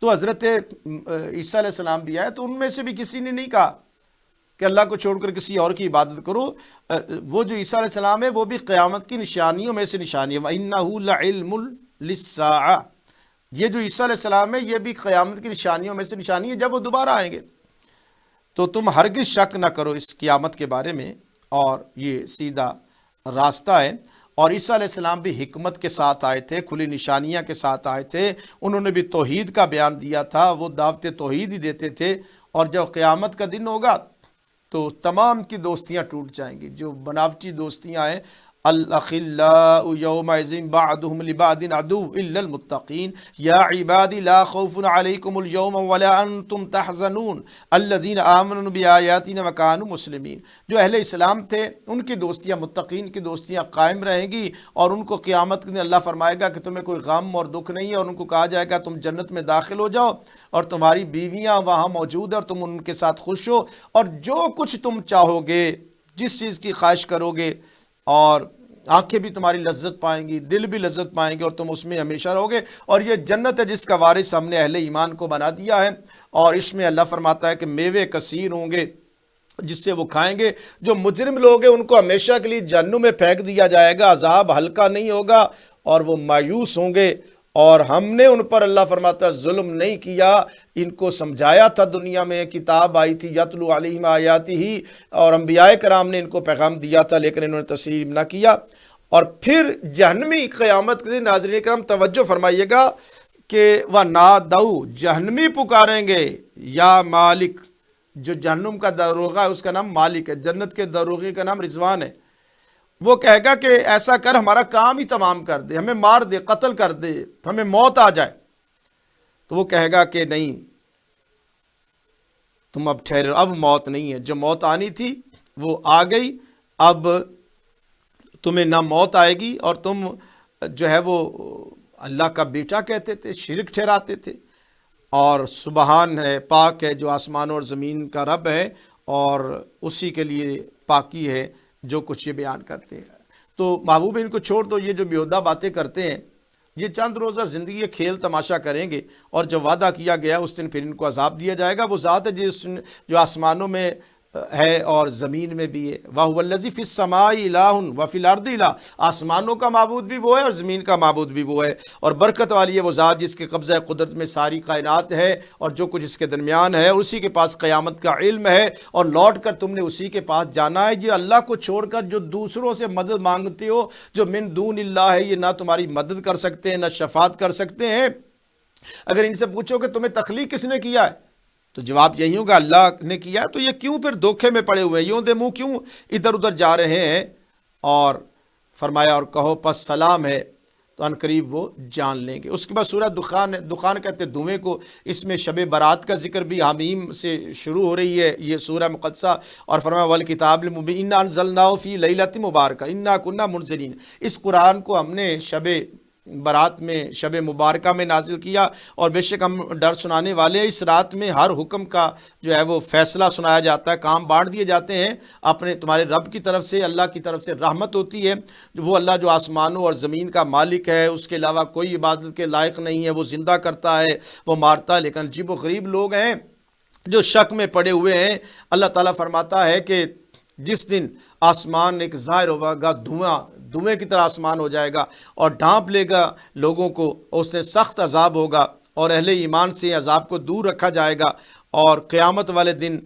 تو حضرت عیسیٰ علیہ السلام بھی آئے، تو ان میں سے بھی کسی نے نہیں کہا کہ اللہ کو چھوڑ کر کسی اور کی عبادت کرو۔ وہ جو عیسیٰ علیہ السلام ہے وہ بھی قیامت کی نشانیوں میں سے نشانی ہے، وَإِنَّهُ لَعِلْمٌ لِلسَّاعَةِ، یہ جو عیسیٰ علیہ السلام ہے یہ بھی قیامت کی نشانیوں میں سے نشانی ہے جب وہ دوبارہ آئیں گے۔ تو تم ہرگز شک نہ کرو اس قیامت کے بارے میں، اور یہ سیدھا راستہ ہے۔ اور عیسیٰ علیہ السلام بھی حکمت کے ساتھ آئے تھے، کھلی نشانیاں کے ساتھ آئے تھے، انہوں نے بھی توحید کا بیان دیا تھا، وہ دعوت توحید ہی دیتے تھے۔ اور جب قیامت کا دن ہوگا تو تمام کی دوستیاں ٹوٹ جائیں گی، جو بناوٹی دوستیاں ہیں، الاخلاء یومئذ بعضهم لبعض عدو الا المتقین یا عبادی لا خوف علیکم اليوم ولا انتم تحزنون الذین آمنوا بآیاتنا وکانوا مسلمین۔ جو اہل اسلام تھے ان کی دوستیاں، متقین کی دوستیاں قائم رہیں گی، اور ان کو قیامت کے دن اللہ فرمائے گا کہ تمہیں کوئی غم اور دکھ نہیں ہے، اور ان کو کہا جائے گا تم جنت میں داخل ہو جاؤ، اور تمہاری بیویاں وہاں موجود ہیں اور تم ان کے ساتھ خوش ہو، اور جو کچھ تم چاہو گے، جس چیز کی خواہش کرو گے، اور آنکھیں بھی تمہاری لذت پائیں گی، دل بھی لذت پائیں گے، اور تم اس میں ہمیشہ رہو گے۔ اور یہ جنت ہے جس کا وارث ہم نے اہل ایمان کو بنا دیا ہے، اور اس میں اللہ فرماتا ہے کہ میوے کثیر ہوں گے جس سے وہ کھائیں گے۔ جو مجرم لوگ ہیں ان کو ہمیشہ کے لیے جہنم میں پھینک دیا جائے گا، عذاب ہلکا نہیں ہوگا، اور وہ مایوس ہوں گے۔ اور ہم نے ان پر، اللہ فرماتا ہے، ظلم نہیں کیا، ان کو سمجھایا تھا، دنیا میں کتاب آئی تھی یتلو علیہم آیاتہ، اور انبیاء کرام نے ان کو پیغام دیا تھا، لیکن انہوں نے تسلیم نہ کیا۔ اور پھر جہنمی قیامت کے دن، ناظرین کرام توجہ فرمائیے گا کہ وَنَادَوْا، جہنمی پکاریں گے، یا مالک، جو جہنم کا داروغہ ہے اس کا نام مالک ہے، جنت کے داروغے کا نام رضوان ہے۔ وہ کہے گا کہ ایسا کر، ہمارا کام ہی تمام کر دے، ہمیں مار دے، قتل کر دے، ہمیں موت آ جائے۔ تو وہ کہے گا کہ نہیں، تم اب ٹھہرو، اب موت نہیں ہے، جو موت آنی تھی وہ آ گئی، اب تمہیں نہ موت آئے گی، اور تم جو ہے وہ اللہ کا بیٹا کہتے تھے، شرک ٹھہراتے تھے۔ اور سبحان ہے، پاک ہے جو آسمانوں اور زمین کا رب ہے، اور اسی کے لیے پاکی ہے جو کچھ یہ بیان کرتے ہیں۔ تو محبوب ان کو چھوڑ دو، یہ جو بیہودہ باتیں کرتے ہیں، یہ چند روزہ زندگی کھیل تماشا کریں گے، اور جب وعدہ کیا گیا اس دن پھر ان کو عذاب دیا جائے گا۔ وہ ذات ہے جو آسمانوں میں ہے اور زمین میں بھی ہے، وَهُوَ الَّذِي فِي السَّمَاءِ إِلَٰهٌ وَفِي الْأَرْضِ إِلَٰهٌ، آسمانوں کا معبود بھی وہ ہے اور زمین کا معبود بھی وہ ہے، اور برکت والی ہے وہ ذات جس کے قبضہ قدرت میں ساری کائنات ہے اور جو کچھ اس کے درمیان ہے، اسی کے پاس قیامت کا علم ہے، اور لوٹ کر تم نے اسی کے پاس جانا ہے۔ یہ اللہ کو چھوڑ کر جو دوسروں سے مدد مانگتے ہو، جو من دون اللہ ہے، یہ نہ تمہاری مدد کر سکتے ہیں، نہ شفاعت کر سکتے ہیں۔ اگر ان سے پوچھو کہ تمہیں تخلیق کس نے کیا ہے، تو جواب یہی ہوگا اللہ نے کیا، تو یہ کیوں پھر دھوکے میں پڑے ہوئے ہیں، یوں دے منہ کیوں ادھر ادھر جا رہے ہیں؟ اور فرمایا اور کہو پس سلام ہے، تو ان قریب وہ جان لیں گے۔ اس کے بعد سورہ دخان کہتے ہیں دھویں کو، اس میں شب برات کا ذکر بھی حمیم سے شروع ہو رہی ہے یہ سورہ مقدسہ، اور فرمایا والکتاب المبین انا انزلناہ فی لیلۃ مبارکہ انا کنا منزلین، اس قرآن کو ہم نے شب برات میں، شب مبارکہ میں نازل کیا، اور بے شک ہم ڈر سنانے والے ہیں۔ اس رات میں ہر حکم کا جو ہے وہ فیصلہ سنایا جاتا ہے، کام بانٹ دیے جاتے ہیں اپنے تمہارے رب کی طرف سے، اللہ کی طرف سے رحمت ہوتی ہے۔ وہ اللہ جو آسمانوں اور زمین کا مالک ہے، اس کے علاوہ کوئی عبادت کے لائق نہیں ہے، وہ زندہ کرتا ہے، وہ مارتا ہے، لیکن عجیب و غریب لوگ ہیں جو شک میں پڑے ہوئے ہیں۔ اللہ تعالیٰ فرماتا ہے کہ جس دن آسمان ایک ظاہر ہوگا، دھویں کی طرح آسمان ہو جائے گا اور ڈھانپ لے گا لوگوں کو، اس نے سخت عذاب ہوگا، اور اہل ایمان سے عذاب کو دور رکھا جائے گا۔ اور قیامت والے دن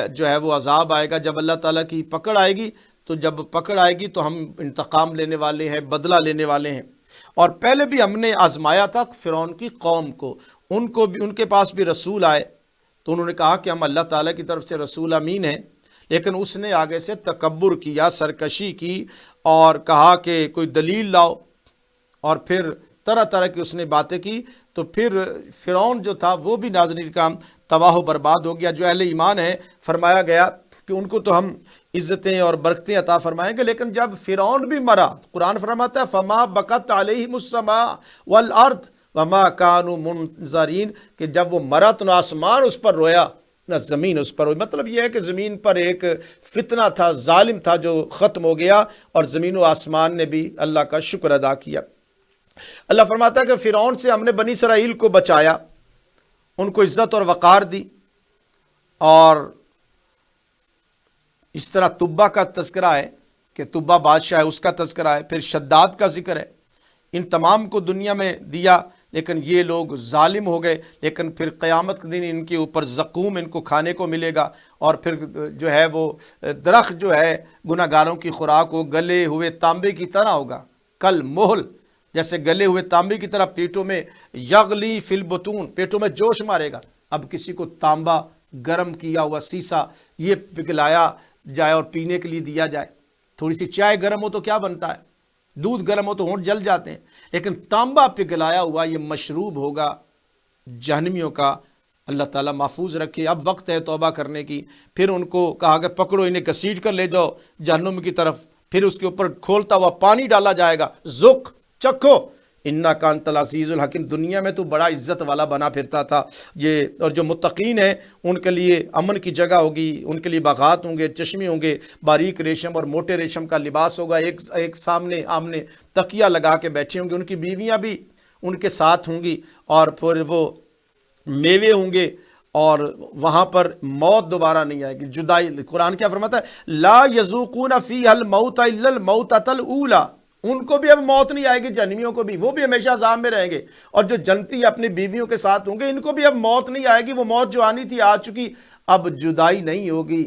جو ہے وہ عذاب آئے گا، جب اللہ تعالیٰ کی پکڑ آئے گی، تو جب پکڑ آئے گی تو ہم انتقام لینے والے ہیں، بدلہ لینے والے ہیں۔ اور پہلے بھی ہم نے آزمایا تھا فرعون کی قوم کو، ان کے پاس بھی رسول آئے، تو انہوں نے کہا کہ ہم اللہ تعالیٰ کی طرف سے رسول امین ہیں، لیکن اس نے آگے سے تکبر کیا، سرکشی کی اور کہا کہ کوئی دلیل لاؤ، اور پھر طرح طرح کی اس نے باتیں کی، تو پھر فرعون جو تھا وہ بھی ناظرین کام تباہ و برباد ہو گیا۔ جو اہل ایمان ہے فرمایا گیا کہ ان کو تو ہم عزتیں اور برکتیں عطا فرمائیں گے، لیکن جب فرعون بھی مرا، قرآن فرماتا ہے فما بکت علیہم السماء والارض وما كانوا منظرین، کہ جب وہ مرا تو نہ آسمان اس پر رویا نہ زمین اس پر روئی۔ مطلب یہ ہے کہ زمین پر ایک فتنہ تھا، ظالم تھا، جو ختم ہو گیا، اور زمین و آسمان نے بھی اللہ کا شکر ادا کیا۔ اللہ فرماتا ہے کہ فرعون سے ہم نے بنی اسرائیل کو بچایا، ان کو عزت اور وقار دی، اور اس طرح تبا کا تذکرہ ہے کہ تبا بادشاہ ہے، اس کا تذکرہ ہے، پھر شداد کا ذکر ہے۔ ان تمام کو دنیا میں دیا، لیکن یہ لوگ ظالم ہو گئے، لیکن پھر قیامت کے دن ان کے اوپر زقوم ان کو کھانے کو ملے گا، اور پھر جو ہے وہ درخت جو ہے گناہ گاروں کی خوراک ہو، گلے ہوئے تانبے کی طرح ہوگا، کل محل، جیسے گلے ہوئے تانبے کی طرح پیٹوں میں، یغلی فی البطون، پیٹوں میں جوش مارے گا۔ اب کسی کو تانبا گرم کیا ہوا سیسا یہ پگھلایا جائے اور پینے کے لیے دیا جائے، تھوڑی سی چائے گرم ہو تو کیا بنتا ہے، دودھ گرم ہو تو ہونٹ جل جاتے ہیں، لیکن تانبا پگھلایا ہوا یہ مشروب ہوگا جہنمیوں کا۔ اللہ تعالیٰ محفوظ رکھے۔ اب وقت ہے توبہ کرنے کی۔ پھر ان کو کہا کہ پکڑو، انہیں گھسیٹ کر لے جاؤ جہنم کی طرف، پھر اس کے اوپر کھولتا ہوا پانی ڈالا جائے گا، ذوق چکھو انکا انت العزیز الحکیم۔ دنیا میں تو بڑا عزت والا بنا پھرتا تھا یہ، اور جو متقین ہیں ان کے لیے امن کی جگہ ہوگی، ان کے لیے باغات ہوں گے، چشمے ہوں گے، باریک ریشم اور موٹے ریشم کا لباس ہوگا، ایک سامنے آمنے تکیہ لگا کے بیٹھے ہوں گے، ان کی بیویاں بھی ان کے ساتھ ہوں گی، اور پھر وہ میوے ہوں گے، اور وہاں پر موت دوبارہ نہیں آئے گی، جدائی۔ قرآن کیا فرماتا ہے، لا یذوقون فیہا الموت الا الموتۃ الاولی، ان کو بھی اب موت نہیں آئے گی، جہنمیوں کو بھی، وہ بھی ہمیشہ عذاب میں رہیں گے، اور جو جنتی اپنی بیویوں کے ساتھ ہوں گے ان کو بھی اب موت نہیں آئے گی، وہ موت جو آنی تھی آ چکی، اب جدائی نہیں ہوگی،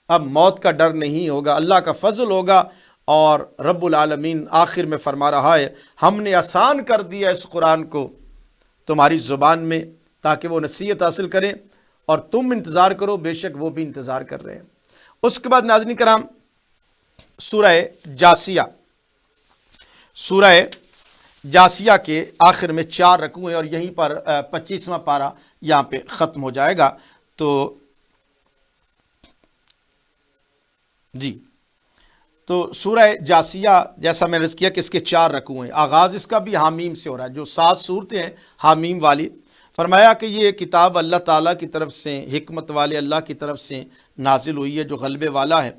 اب موت کا ڈر نہیں ہوگا، اللہ کا فضل ہوگا۔ اور رب العالمین آخر میں فرما رہا ہے، ہم نے آسان کر دیا اس قرآن کو تمہاری زبان میں تاکہ وہ نصیحت حاصل کریں، اور تم انتظار کرو، بے شک وہ بھی انتظار کر رہے ہیں۔ اس کے بعد ناظرین کرام سورہ جاسیہ، سورہ جاسیہ کے آخر میں 4 رکوع ہیں، اور یہیں پر 25واں پارہ یہاں پہ ختم ہو جائے گا۔ تو جی، تو سورہ جاسیہ جیسا میں نے عرض کیا کہ اس کے 4 رکوع ہیں، آغاز اس کا بھی حامیم سے ہو رہا ہے، جو 7 صورتیں ہیں حامیم والی۔ فرمایا کہ یہ کتاب اللہ تعالیٰ کی طرف سے، حکمت والے اللہ کی طرف سے نازل ہوئی ہے، جو غلبے والا ہے،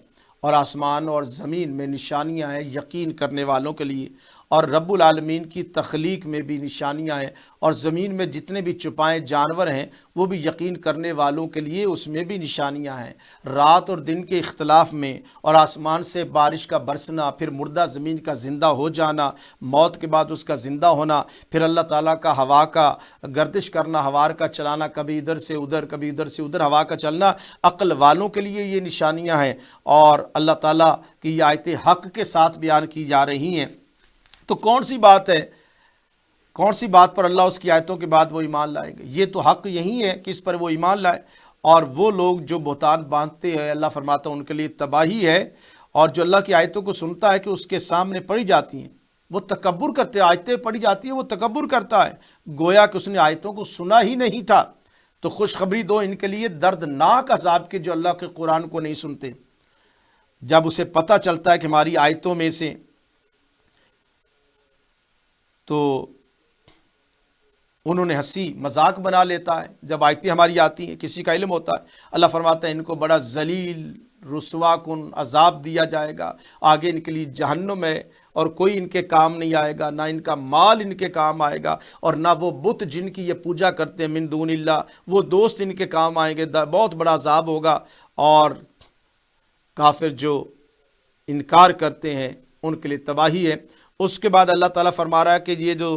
اور آسمان اور زمین میں نشانیاں ہیں یقین کرنے والوں کے لیے، اور رب العالمین کی تخلیق میں بھی نشانیاں ہیں، اور زمین میں جتنے بھی چھپائے جانور ہیں وہ بھی یقین کرنے والوں کے لیے اس میں بھی نشانیاں ہیں، رات اور دن کے اختلاف میں، اور آسمان سے بارش کا برسنا، پھر مردہ زمین کا زندہ ہو جانا، موت کے بعد اس کا زندہ ہونا، پھر اللہ تعالیٰ کا ہوا کا گردش کرنا، ہوا کا چلانا، کبھی ادھر سے ادھر کبھی ادھر سے ادھر ہوا کا چلنا، عقل والوں کے لیے یہ نشانیاں ہیں، اور اللہ تعالیٰ کی یہ آیتیں حق کے ساتھ بیان کی جا رہی ہیں۔ تو کون سی بات ہے، کون سی بات پر اللہ اس کی آیتوں کے بعد وہ ایمان لائے گا؟ یہ تو حق یہی ہے کہ اس پر وہ ایمان لائے، اور وہ لوگ جو بہتان باندھتے ہیں اللہ فرماتا ہے ان کے لیے تباہی ہے، اور جو اللہ کی آیتوں کو سنتا ہے کہ اس کے سامنے پڑھی جاتی ہیں وہ تکبر کرتے ہیں، آیتیں پڑھی جاتی ہیں وہ تکبر کرتا ہے، گویا کہ اس نے آیتوں کو سنا ہی نہیں تھا۔ تو خوشخبری دو ان کے لیے دردناک عذاب کے جو اللہ کے قرآن کو نہیں سنتے۔ جب اسے پتہ چلتا ہے کہ ہماری آیتوں میں سے، تو انہوں نے ہنسی مذاق بنا لیتا ہے۔ جب آیتیں ہماری آتی ہیں، کسی کا علم ہوتا ہے، اللہ فرماتا ہے ان کو بڑا ذلیل رسوا کن عذاب دیا جائے گا، آگے ان کے لیے جہنم ہے، اور کوئی ان کے کام نہیں آئے گا، نہ ان کا مال ان کے کام آئے گا، اور نہ وہ بت جن کی یہ پوجا کرتے ہیں من دون اللہ، وہ دوست ان کے کام آئیں گے، بہت بڑا عذاب ہوگا۔ اور کافر جو انکار کرتے ہیں ان کے لیے تباہی ہے۔ اس کے بعد اللہ تعالیٰ فرما رہا ہے کہ یہ جو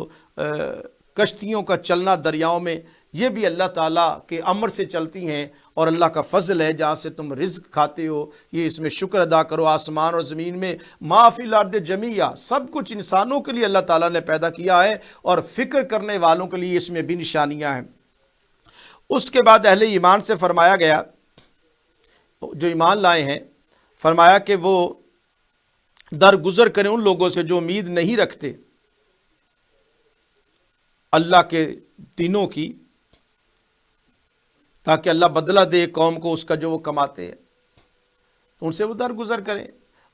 کشتیوں کا چلنا دریاؤں میں، یہ بھی اللہ تعالیٰ کے امر سے چلتی ہیں، اور اللہ کا فضل ہے جہاں سے تم رزق کھاتے ہو، یہ اس میں شکر ادا کرو۔ آسمان اور زمین میں ما فی الارض جمیعا، سب کچھ انسانوں کے لیے اللہ تعالیٰ نے پیدا کیا ہے، اور فکر کرنے والوں کے لیے اس میں بھی نشانیاں ہیں۔ اس کے بعد اہل ایمان سے فرمایا گیا جو ایمان لائے ہیں، فرمایا کہ وہ درگزر کریں ان لوگوں سے جو امید نہیں رکھتے اللہ کے دنوں کی، تاکہ اللہ بدلہ دے قوم کو اس کا جو وہ کماتے ہیں، تو ان سے وہ درگزر کریں۔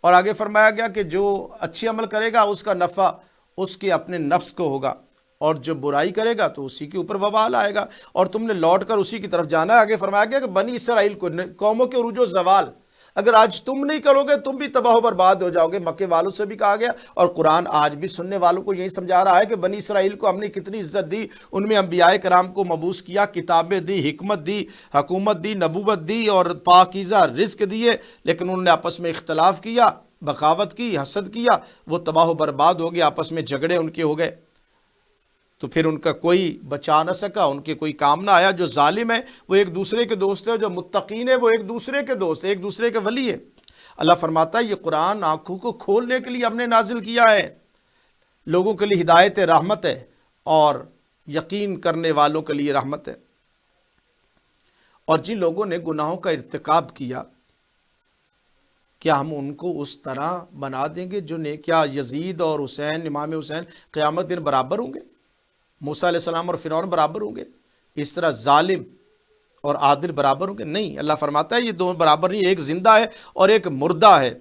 اور آگے فرمایا گیا کہ جو اچھی عمل کرے گا اس کا نفع اس کے اپنے نفس کو ہوگا، اور جو برائی کرے گا تو اسی کے اوپر وبال آئے گا، اور تم نے لوٹ کر اسی کی طرف جانا ہے۔ آگے فرمایا گیا کہ بنی اسرائیل کو، قوموں کے عروج و زوال اگر آج تم نہیں کرو گے تم بھی تباہ و برباد ہو جاؤ گے۔ مکے والوں سے بھی کہا گیا، اور قرآن آج بھی سننے والوں کو یہی سمجھا رہا ہے کہ بنی اسرائیل کو ہم نے کتنی عزت دی، ان میں انبیاء کرام کو مبعوث کیا، کتابیں دی، حکمت دی، حکومت دی، نبوت دی، اور پاکیزہ رزق دیے، لیکن انہوں نے آپس میں اختلاف کیا، بغاوت کی، حسد کیا، وہ تباہ و برباد ہو گئے، آپس میں جھگڑے ان کے ہو گئے، تو پھر ان کا کوئی بچا نہ سکا، ان کے کوئی کام نہ آیا۔ جو ظالم ہے وہ ایک دوسرے کے دوست ہے، جو متقین ہے وہ ایک دوسرے کے دوست ہے، ایک دوسرے کے ولی ہے۔ اللہ فرماتا ہے یہ قرآن آنکھوں کو کھولنے کے لیے ہم نے نازل کیا ہے، لوگوں کے لیے ہدایت رحمت ہے، اور یقین کرنے والوں کے لیے رحمت ہے۔ اور جن لوگوں نے گناہوں کا ارتکاب کیا، کیا ہم ان کو اس طرح بنا دیں گے جو نے، کیا یزید اور حسین، امام حسین قیامت دن برابر ہوں گے؟ موسیٰ علیہ السلام اور فرعون برابر ہوں گے؟ اس طرح ظالم اور عادل برابر ہوں گے؟ نہیں، اللہ فرماتا ہے یہ دونوں برابر نہیں، ایک زندہ ہے اور ایک مردہ ہے،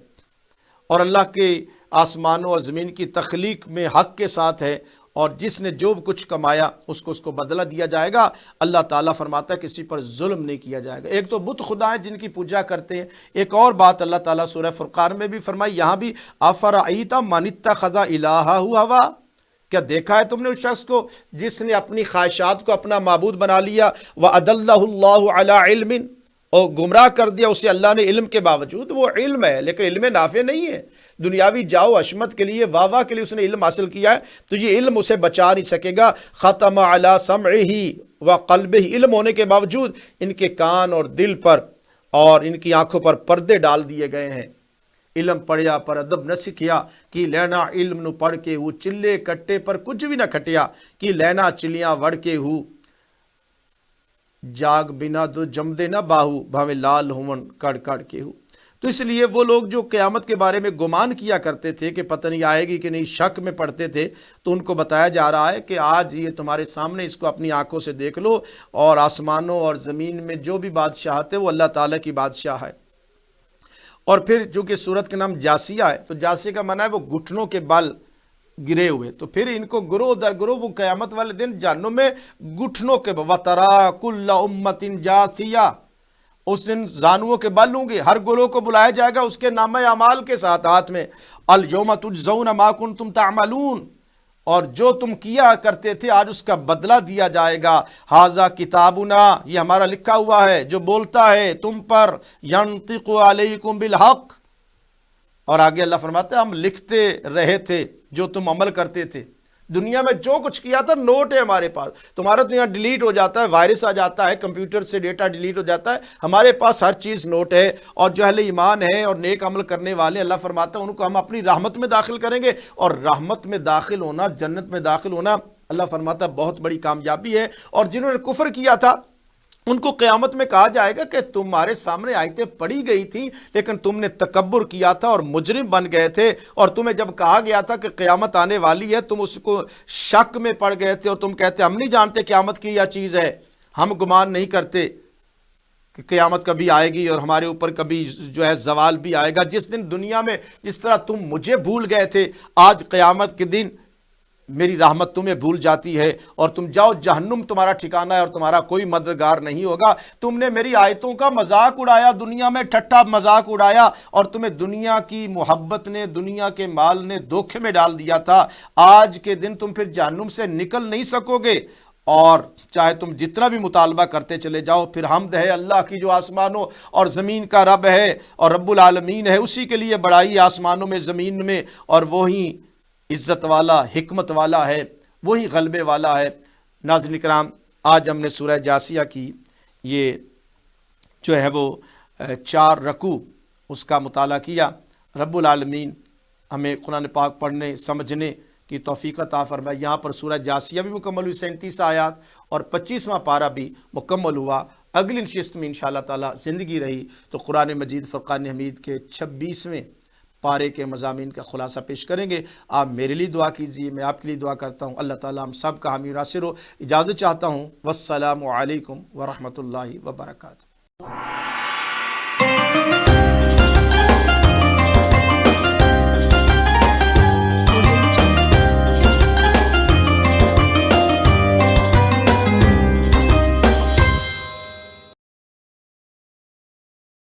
اور اللہ کے آسمانوں اور زمین کی تخلیق میں حق کے ساتھ ہے، اور جس نے جو کچھ کمایا اس کو بدلہ دیا جائے گا۔ اللہ تعالیٰ فرماتا ہے کسی پر ظلم نہیں کیا جائے گا۔ ایک تو بت خدا ہیں جن کی پوجا کرتے ہیں، ایک اور بات اللہ تعالیٰ سورہ فرقان میں بھی فرمائی، یہاں بھی افرأیت من اتخذ الہہ ہوا، کیا دیکھا ہے تم نے اس شخص کو جس نے اپنی خواہشات کو اپنا معبود بنا لیا، وَأَضَلَّهُ اللَّهُ عَلَىٰ عِلْمٍ، اور گمراہ کر دیا اسے اللہ نے علم کے باوجود۔ وہ علم ہے لیکن علم نافع نہیں ہے، دنیاوی جاؤ اشمت کے لیے، واہ واہ کے لیے اس نے علم حاصل کیا ہے، تو یہ علم اسے بچا نہیں سکے گا۔ ختم علی سمعہ وقلبہ، علم ہونے کے باوجود ان کے کان اور دل پر اور ان کی آنکھوں پر پردے ڈال دیے گئے ہیں۔ علم پڑھیا پر ادب نہ سکھیا، کہ لینا علم نو پڑھ کے ہو، چلے کٹے پر کچھ بھی نہ کھٹیا، کہ لینا چلیاں وڑ کے ہو، جاگ بنا دو جمدے نہ باہو، بھاوے لال ہون کڑ کڑ کے ہو۔ تو اس لیے وہ لوگ جو قیامت کے بارے میں گمان کیا کرتے تھے کہ پتہ نہیں آئے گی کہ نہیں، شک میں پڑتے تھے، تو ان کو بتایا جا رہا ہے کہ آج یہ تمہارے سامنے، اس کو اپنی آنکھوں سے دیکھ لو، اور آسمانوں اور زمین میں جو بھی بادشاہت ہے وہ اللہ تعالیٰ کی بادشاہ ہے۔ اور پھر چونکہ سورت کا نام جاسیہ ہے، تو جاسیہ کا معنی ہے وہ گھٹنوں کے بل گرے ہوئے، تو پھر ان کو گروہ در گروہ وہ قیامت والے دن جہنم میں گھٹنوں کے وَتَرَىٰ كُلَّ أُمَّةٍ جَاثِيَةٍ، اس دن زانوؤں کے بل ہوں گے، ہر گروہ کو بلایا جائے گا اس کے نامہ اعمال کے ساتھ ہاتھ میں، الْيَوْمَ تُجْزَوْنَ مَا كُنتُمْ تَعْمَلُونَ، اور جو تم کیا کرتے تھے آج اس کا بدلہ دیا جائے گا۔ ھذا کتابنا، یہ ہمارا لکھا ہوا ہے جو بولتا ہے تم پر، ینطق علیکم بالحق، اور آگے اللہ فرماتا ہے ہم لکھتے رہے تھے جو تم عمل کرتے تھے، دنیا میں جو کچھ کیا تھا نوٹ ہے ہمارے پاس۔ تمہارا تو یہاں ڈیلیٹ ہو جاتا ہے، وائرس آ جاتا ہے، کمپیوٹر سے ڈیٹا ڈیلیٹ ہو جاتا ہے، ہمارے پاس ہر چیز نوٹ ہے۔ اور جو اہل ایمان ہے اور نیک عمل کرنے والے، اللہ فرماتا ہے ان کو ہم اپنی رحمت میں داخل کریں گے، اور رحمت میں داخل ہونا، جنت میں داخل ہونا، اللہ فرماتا ہے بہت بڑی کامیابی ہے۔ اور جنہوں نے کفر کیا تھا ان کو قیامت میں کہا جائے گا کہ تمہارے سامنے آیتیں پڑھی گئی تھیں لیکن تم نے تکبر کیا تھا اور مجرم بن گئے تھے، اور تمہیں جب کہا گیا تھا کہ قیامت آنے والی ہے تم اس کو شک میں پڑ گئے تھے، اور تم کہتے ہم نہیں جانتے قیامت کی کیا چیز ہے، ہم گمان نہیں کرتے کہ قیامت کبھی آئے گی اور ہمارے اوپر کبھی جو ہے زوال بھی آئے گا۔ جس دن دنیا میں جس طرح تم مجھے بھول گئے تھے، آج قیامت کے دن میری رحمت تمہیں بھول جاتی ہے، اور تم جاؤ جہنم تمہارا ٹھکانہ ہے، اور تمہارا کوئی مددگار نہیں ہوگا۔ تم نے میری آیتوں کا مذاق اڑایا، دنیا میں ٹھٹا مذاق اڑایا، اور تمہیں دنیا کی محبت نے، دنیا کے مال نے دھوکے میں ڈال دیا تھا۔ آج کے دن تم پھر جہنم سے نکل نہیں سکو گے، اور چاہے تم جتنا بھی مطالبہ کرتے چلے جاؤ، پھر حمد ہے اللہ کی جو آسمانوں اور زمین کا رب ہے اور رب العالمین ہے، اسی کے لیے بڑائی آسمانوں میں زمین میں، اور وہی عزت والا، حکمت والا ہے، وہی غلبے والا ہے۔ ناظرین کرام، آج ہم نے سورہ جاسیہ کی یہ جو ہے وہ 4 رکوع اس کا مطالعہ کیا۔ رب العالمین ہمیں قرآن پاک پڑھنے سمجھنے کی توفیق عطا فرمائے۔ یہاں پر سورہ جاسیہ بھی مکمل ہوئی، 37 آیات، اور 25واں پارہ بھی مکمل ہوا۔ اگلی نشست میں انشاءاللہ تعالی زندگی رہی تو قرآن مجید فرقان حمید کے 26ویں پارے کے مضامین کا خلاصہ پیش کریں گے۔ آپ میرے لیے دعا کیجیے، میں آپ کے لیے دعا کرتا ہوں۔ اللہ تعالی ہم سب کا حامی و ناصر ہو۔ اجازت چاہتا ہوں۔ والسلام علیکم ورحمۃ اللہ وبرکاتہ۔